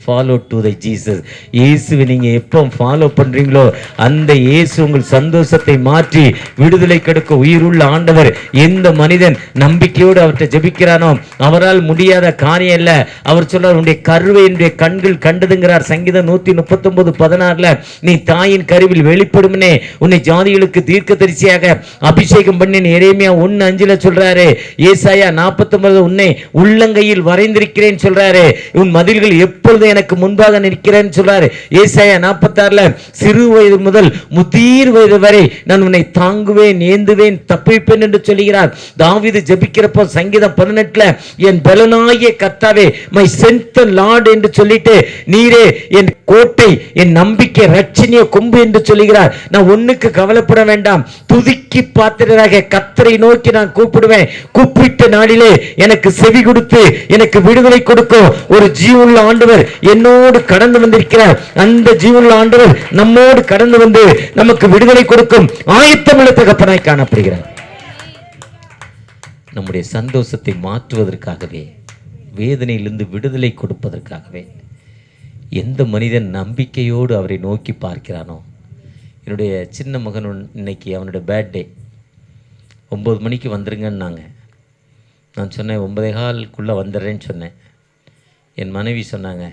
Follow to the Jesus. இயேசுவை நீங்கள் எப்போ ஃபாலோ பண்ணுறீங்களோ அந்த இயேசு உங்கள் சந்தோஷத்தை மாற்றி விடுதலை கொடுக்க உயிருள்ள ஆண்டவர். எந்த மனிதன் நம்பிக்கையோடு அவற்றை ஜெபிக்கிறானோ அவரால் முடியாத காரியம் இல்லை. அவர் சொல்றார், உன்னுடைய கருவை என்னுடைய கண்கள் கண்டதுங்கிறார். சங்கீதம் 119:16, நீ தாயின் கருவில் வெளிப்படும்னே உன்னை ஜாதிகளுக்கு தீர்க்க தரிசியாக அபிஷேகம் பண்ணி எரேமியா 1:5 சொல்றாரு. ஏசாயா 49 உன்னை உள்ளங்கையில் வரைந்திருக்கிறேன் சொல்றாரு. உன் மதில்கள் எப்பொழுது எனக்கு முன்பாக நிற்கிறேன்னு சொல்றாரு. ஏசாயா 46 சிறு வயது முதல் முதிர் வயது வரை நான் உன்னை தாங்குவேன், ஏந்துவேன், தப்பிப்பேன் என்று சொல்கிறார். தாவீது ஜெபிக்கிறப்போ சங்கீதம் 18 என் பலனாகிய கர்த்தாவே, மை ஸ்ட்ரெங்த் அண்ட் லார்ட் என்று சொல்லிட்டு, நீரே என் கோட்டை, என் நம்பிக்கை, ரட்சணிய கொம்பு என்று சொல்கிறார். நான் ஒண்ணுக்கு கவலைப்பட வேண்டாம், துதிக்கி பாத்திரராக கர்த்தரை நோக்கி நான் கூப்பிடுவேன். கூப்பிட்ட நாளிலே எனக்கு செவி கொடுத்து எனக்கு விடுதலை கொடுக்கும் ஒரு ஜீவனுள்ள ஆண்டவர் என்னோடு கடந்து வந்திருக்கிறார். அந்த ஜீவனுள்ள ஆண்டவர் நம்மோடு கடந்து வந்து நமக்கு விடுதலை கொடுக்கும் ஆயத்தமுள்ள தகப்பனாய் காணப்படுகிறார். நம்முடைய சந்தோஷத்தை மாற்றுவதற்காகவே, வேதனையிலிருந்து விடுதலை கொடுப்பதற்காகவே, எந்த மனிதன் நம்பிக்கையோடு அவரை நோக்கி பார்க்கிறானோ. என்னுடைய சின்ன மகன் இன்னைக்கு அவனுடைய பர்த்டே, 9 மணிக்கு வந்துருங்கன்னாங்க. நான் சொன்னேன் 9:15 வந்துடுறேன்னு சொன்னேன். என் மனைவி சொன்னாங்க,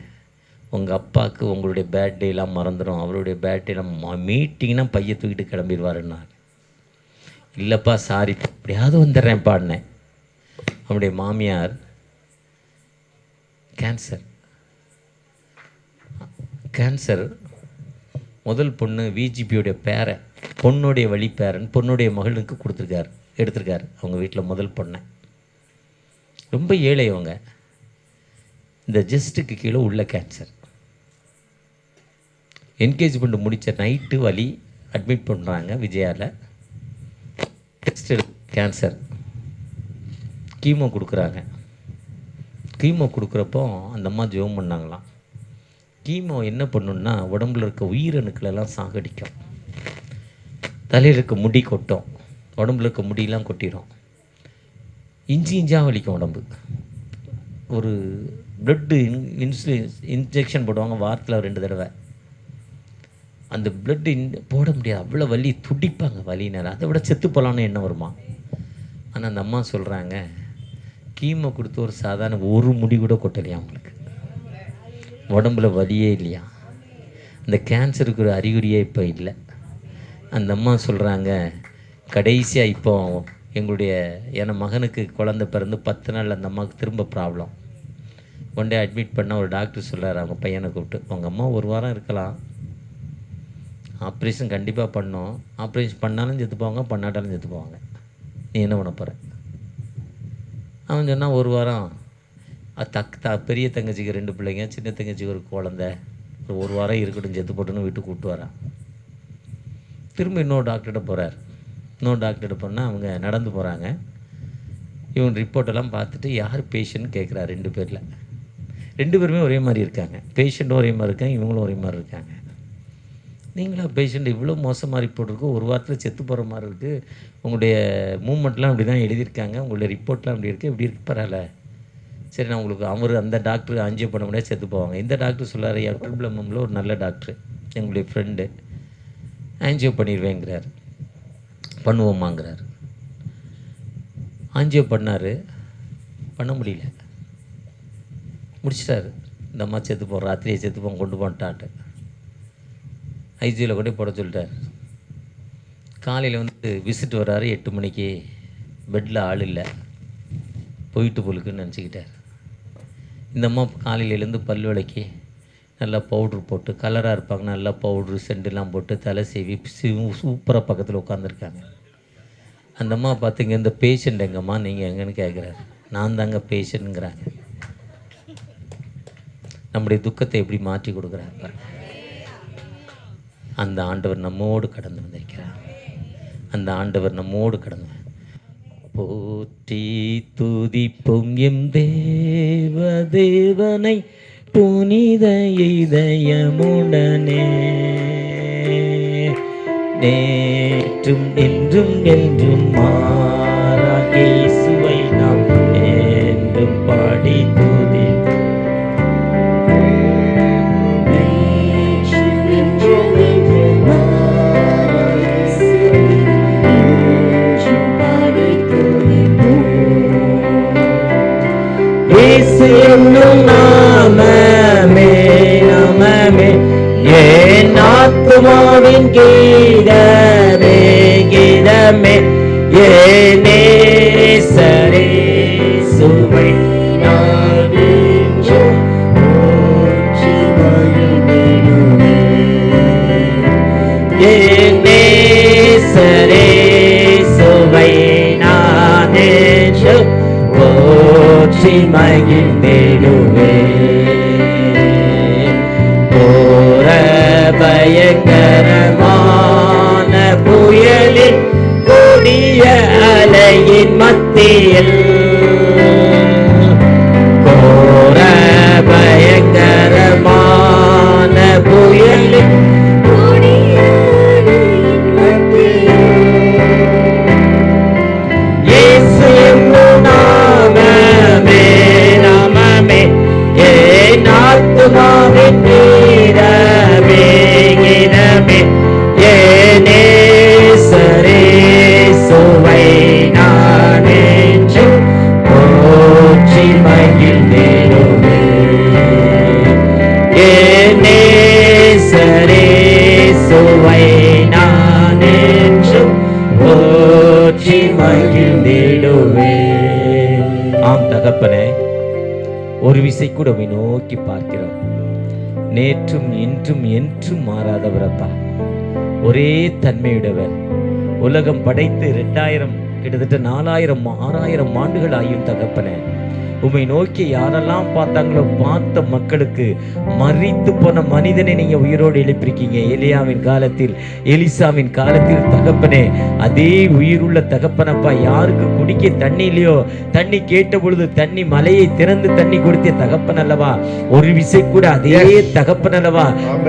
உங்கள் அப்பாவுக்கு உங்களுடைய பர்த்டேலாம் மறந்துடும், அவருடைய பர்த்டேலாம் மீட்டிங்னா பைய தூக்கிட்டு கிளம்பிடுவாருன்னா. இல்லைப்பா சாரி, எப்படியாவது வந்துடுறேன் பாடினேன். அவனுடைய மாமியார் கேன்சர், முதல் பொண்ணு விஜிபியோடைய பேரன், பொண்ணுடைய வழி பேரன், பொண்ணுடைய மகளுக்கு எடுத்திருக்காரு அவங்க வீட்டில் முதல் பொண்ணை. ரொம்ப ஏழை அவங்க. இந்த ஜஸ்ட்டுக்கு கீழே உள்ள கேன்சர். என்கேஜ்மெண்ட் முடித்த நைட்டு வலி அட்மிட் பண்ணுறாங்க விஜயாவில். டெஸ்ட் கேன்சர், கீமோ கொடுக்குறாங்க. கீமோ கொடுக்குறப்போ அந்த அம்மா ஜெபம் பண்ணாங்களாம். கீமோ என்ன பண்ணுன்னா உடம்புல இருக்க உயிரணுக்களெல்லாம் சாகடிக்கும், தலையில் இருக்க முடி கொட்டும், உடம்புல இருக்க முடியெல்லாம் கொட்டிடும், இஞ்சி இஞ்சாக வலிக்கும் உடம்பு. ஒரு பிளட்டு இன்ஜெக்ஷன் போடுவாங்க வாரத்தில் 2 தடவை. அந்த பிளட்டு போட முடியாது, அவ்வளோ வலி, துடிப்பாங்க வலினால. அதை விட செத்து போகலான்னு என்ன வருமா. ஆனால் அந்த அம்மா சொல்கிறாங்க, கீமோ கொடுத்து ஒரு சாதாரண ஒரு முடி கூட கொட்டலையா அவங்களுக்கு, உடம்புல வலியே இல்லையா. அந்த கேன்சருக்கு ஒரு அறிகுறியே இப்போ இல்லை. அந்த அம்மா சொல்கிறாங்க, கடைசியாக இப்போ எங்களுடைய என் மகனுக்கு குழந்தை பிறந்து 10 நாள் அந்த அம்மாவுக்கு திரும்ப ப்ராப்ளம். ஒன் டே அட்மிட் பண்ணால் ஒரு டாக்டர் சொல்கிறார் அவங்க பையனை கூப்பிட்டு, உங்கள் அம்மா 1 வாரம் இருக்கலாம், ஆப்ரேஷன் கண்டிப்பாக பண்ணோம், ஆப்ரேஷன் பண்ணாலும் செத்து போவாங்க, பண்ணாட்டாலும் செத்து போவாங்க, நீ என்ன பண்ண போகிற. அவன் சொன்னால் 1 வாரம். பெரிய தங்கச்சிக்கு 2 பிள்ளைங்க, சின்ன தங்கச்சிக்கு ஒரு குழந்தை, 1 வாரம் இருக்கட்டும் செத்து போட்டுன்னு வீட்டுக்கு கூப்பிட்டு வரான். திரும்ப இன்னொரு டாக்டர்கிட்ட போகிறார். இன்னொரு டாக்டர்கிட்ட போனால் அவங்க நடந்து போகிறாங்க. இவங்க ரிப்போர்ட்டெல்லாம் பார்த்துட்டு யார் பேஷண்ட் கேட்குறாரு. 2 பேரில் 2 பேருமே ஒரே மாதிரி இருக்காங்க. பேஷண்ட்டும் ஒரே மாதிரி இருக்காங்க, இவங்களும் ஒரே மாதிரி இருக்காங்க. நீங்களா பேஷண்ட் இவ்வளோ மோசமாக ரிப்போர்ட் இருக்குது, ஒரு வாரத்தில் செத்து போகிற மாதிரி இருக்குது, உங்களுடைய மூமெண்ட்லாம் அப்படி தான் எழுதியிருக்காங்க, உங்களுடைய ரிப்போர்ட்லாம் அப்படி இருக்குது, எப்படி இருக்கு பரவாயில்ல, சரி நான் உங்களுக்கு அந்த டாக்டர் ஆஞ்சியோ பண்ண முடியாது செத்து போவாங்க. இந்த டாக்டர் சொல்லார், ட்ரிபிள்எம்எம்மில் ஒரு நல்ல டாக்டர் எங்களுடைய ஃப்ரெண்டு, ஆஞ்சியோ பண்ணிடுவேங்கிறார். பண்ணுவோமாங்கிறார். ஆஞ்சியோ பண்ணார், பண்ண முடியல, முடிச்சிட்டாரு. இந்த அம்மா செத்துப்போம், ராத்திரியை செத்துப்போம், கொண்டு போன்ட்டான்ட்டு ஐசியூவில் கொண்டு போட சொல்லிட்டார். காலையில் விசிட் வர்றாரு 8 மணிக்கு, பெட்டில் ஆள் இல்லை, போயிட்டு போலுக்குன்னு நினச்சிக்கிட்டார். இந்த அம்மா காலையில் எழுந்து பல் விளக்கி நல்லா பவுட்ரு போட்டு, கலராக இருப்பாங்க, நல்லா பவுட்ரு சென்டெல்லாம் போட்டு தலை சீவி சூப்பராக பக்கத்தில் உட்காந்துருக்காங்க. அந்த அம்மா பார்த்துங்க, இந்த பேஷண்ட் எங்கம்மா, நீங்கள் எங்கன்னு கேட்குறாரு. நான் தாங்க பேஷண்ட்ங்கிறாங்க. நம்முடைய துக்கத்தை எப்படி மாற்றி கொடுக்குறாங்க. அந்த ஆண்டவர் நம்மோடு கடந்து வந்திருக்கிறார். அந்த ஆண்டவர் நம்மோடு கடந்து போற்றி துதிப்போம் எம் தேவனை புனித இதயமுடனே, நேற்றும் என்றும் என்றும் மாறா இயேசுவை நாம் என்றும் பாடி துதி. நாமமே நாமமே என் ஆத்துமாவின் கீதமே கீதமே, என் நேசரே சுவை என் நேசரே சுவை நானே போற்றி மகிழ்ந்திடுவே. போர பயங்கரமான புயலின் கொடிய அலையின் மத்தியில், போர பயங்கரமான புயலின் ஆத்துமாவின் கீதமே கீதமே, என் நேசரே சுவை நானே போற்றி மகிழ்ந்திடுவே. என் நேசரே சுவை நானே போற்றி மகிழ்ந்திடுவே. ஆம் தகப்பனே, ஒரு விசை கூட உம்மை நோக்கி பார்க்கிறோம். நேற்றும் இன்றும் என்றும் மாறாதவர் அப்பா, ஒரே தன்மையுடையவர். உலகம் படைத்து 2000 கிட்டத்தட்ட 4000 6000 ஆண்டுகள் ஆயும் தகப்பனே, உம்மை நோக்கி யாரெல்லாம் பார்த்தாங்களோ பார்த்த மக்களுக்கு மரித்து போன மனிதனை நீங்க உயிரோடு எழுப்பியிருக்கீங்க. எலியாவின் காலத்தில், எலிசாவின் காலத்தில் தகப்பனே, அதே உயிருள்ள தகப்பனப்பா. யாருக்கு குடிக்க தண்ணி இல்லையோ, தண்ணி கேட்ட பொழுது தண்ணி மலையை திறந்து தண்ணி கொடுத்த தகப்பன் அல்லவா. ஒரு விசை கூட அதே தகப்பன் அல்லவா,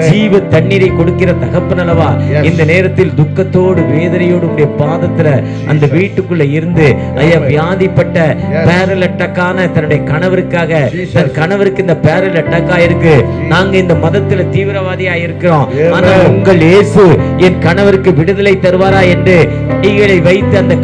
ஜீவ தண்ணீரை கொடுக்கிற தகப்பன் அல்லவா. இந்த நேரத்தில் துக்கத்தோடு வேதனையோடு உடைய பாதத்துல அந்த வீட்டுக்குள்ள இருந்து ஐயா வியாதிப்பட்ட பேரலட்டக்கான தன்னுடைய கணவருக்காக, தன் கணவருக்கு இந்த பேரல் அட்டாக்கா இருக்கு, நாங்க இந்த மதத்துல தீவிரவாதியா இருக்கிறோம், ஆனா உங்கள் இயேசு என் கணவருக்கு விடுதலை தருவாரா என்று கைகளை வைத்து அந்த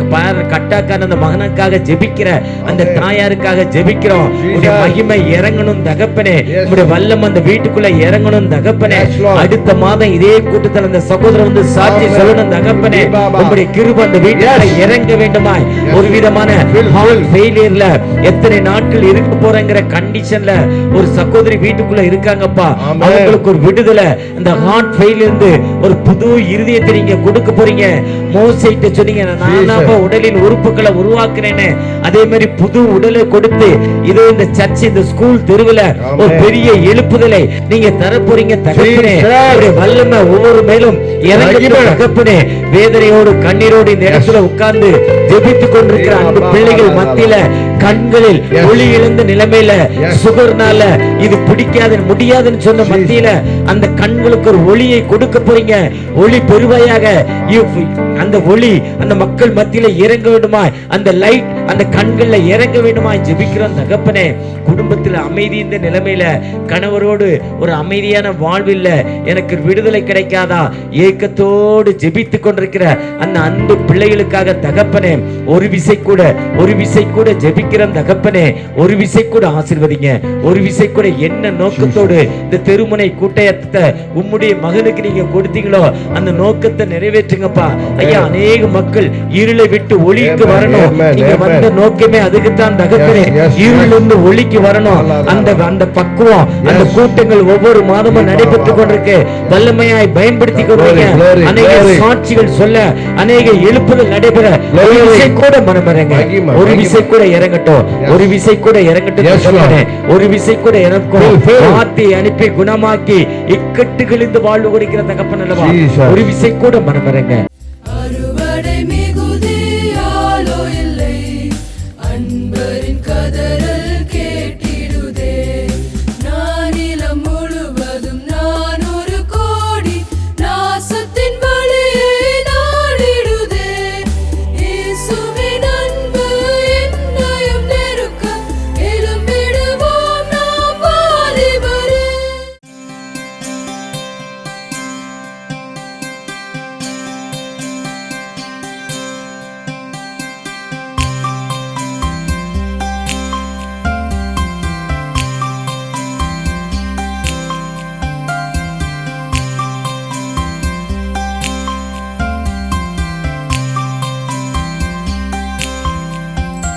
கட்டாக்கான அந்த மகனுக்காக ஜெபிக்கிற அந்த தாயாருக்காக ஜெபிக்கிறோம். உடைய மகிமை இறங்கணும் தகப்பனே, உடைய வல்லம் அந்த வீட்டுக்குள்ள இறங்கணும் தகப்பனே. அடுத்த மாதம் இதே கூட்டத்தில் அந்த சகோதரர் வந்து சாட்சி சொல்லணும் தகப்பனே. உங்களுடைய கிருபை அந்த வீட்டுல இறங்க வேண்டுமாய். ஒரு விதமான ஹார்ட் ஃபெயிலியர்ல எத்தனை நாட்கள் இருக்க போறங்கிற கண்டிஷன்ல ஒரு சகோதரி வீட்டுக்குள்ள இருக்காங்கப்பா. அவங்களுக்கு ஒரு விடுதலை, அந்த ஹார்ட் ஃபெயிலியர் இருந்து ஒரு புது இருதயத்தை நீங்க கொடுக்க போறீங்க. மோசேட்ட சொன்னீங்க, நானாப்பா உடலின் உறுப்புகளை உருவாக்குறேன்னு, அதே மாதிரி புது உடலை கொடுத்து இதோ இந்த சர்ச், இந்த ஸ்கூல் தெருவுல ஒரு பெரிய எழுப்புதலை நீங்க தர போறீங்க தகப்பனே. வல்லமை ஒவ்வொரு மேலும் இறங்கட்டும் தகப்பனே. வேதனையோடு கண்ணீரோடு இந்த இடத்துல உட்கார்ந்து ஜெபித்துக் கொண்டிருக்கிற அன்பு பிள்ளைகள் மத்தியில கண்களில் Yes. ஒளி இழந்த நிலைமையில Yes. சுகர்னால இது பிடிக்காது முடியாதுன்னு சொன்ன மத்தியில அந்த கண்களுக்கு ஒரு ஒளியை கொடுக்க போறீங்க. ஒளி பெருவாயாக அந்த ஒளி அந்த மக்கள் மத்தியில இறங்க வேண்டுமா, அந்த லைட் அந்த கண்கள்ல இறங்க வேண்டுமா ஜெபிக்கிறோம் தகப்பனே. குடும்பத்தில் அமைதி இந்த நிலைமையில கணவரோடு ஒரு அமைதியான வாழ்வில்ல, எனக்கு விடுதலை கிடைக்காதா ஏக்கத்தோடு ஜெபித்து கொண்டிருக்கிற அந்த அன்பு பிள்ளைகளுக்காக தகப்பனே ஒரு விசை கூட ஜெபிக்கிறோம் தகப்பனே. ஒரு விசை கூட ஆசீர்வதிங்க. ஒரு விசை கூட என்ன நோக்கத்தோடு இந்த தெருமுனை கூட்டத்தை உம்முடைய மகனுக்கு நீங்க கொடுத்தீங்களோ அந்த நோக்கத்தை நிறைவேற்றுங்கப்பா. ஐயா, அநேக மக்கள் இருளை விட்டு ஒளிக்கு வரணும். நீங்க வந்த நோக்கமே அதுக்குத்தான் தகப்பனே. இருளிலிருந்து ஒளிக்கு வரணும். அந்த பக்குவம் அந்த கூட்டங்கள் ஒவ்வொரு மாதமும் நடைபெற்றுக் கொண்டிருக்கு. வல்லமையாய் பயன்படுத்தி கொள்வீங்க. அநேக சாட்சிகள் சொல்ல, அநேக எழுப்புதல் நடைபெற ஒரு விசை கூட மனமரங்க. ஒரு விசை கூட இறங்கட்டும். ஒரு விசை கூட இறங்கட்டும். ஒரு விசை கூட இறக்கும். வார்த்தையை அனுப்பி குணமாக்கி இக்கட்டுகளிலிருந்து வாழ்வு கொடுக்கிற தகப்பன் அல்லவா. ஒரு விசை கூட மனமரங்க. அறுவடை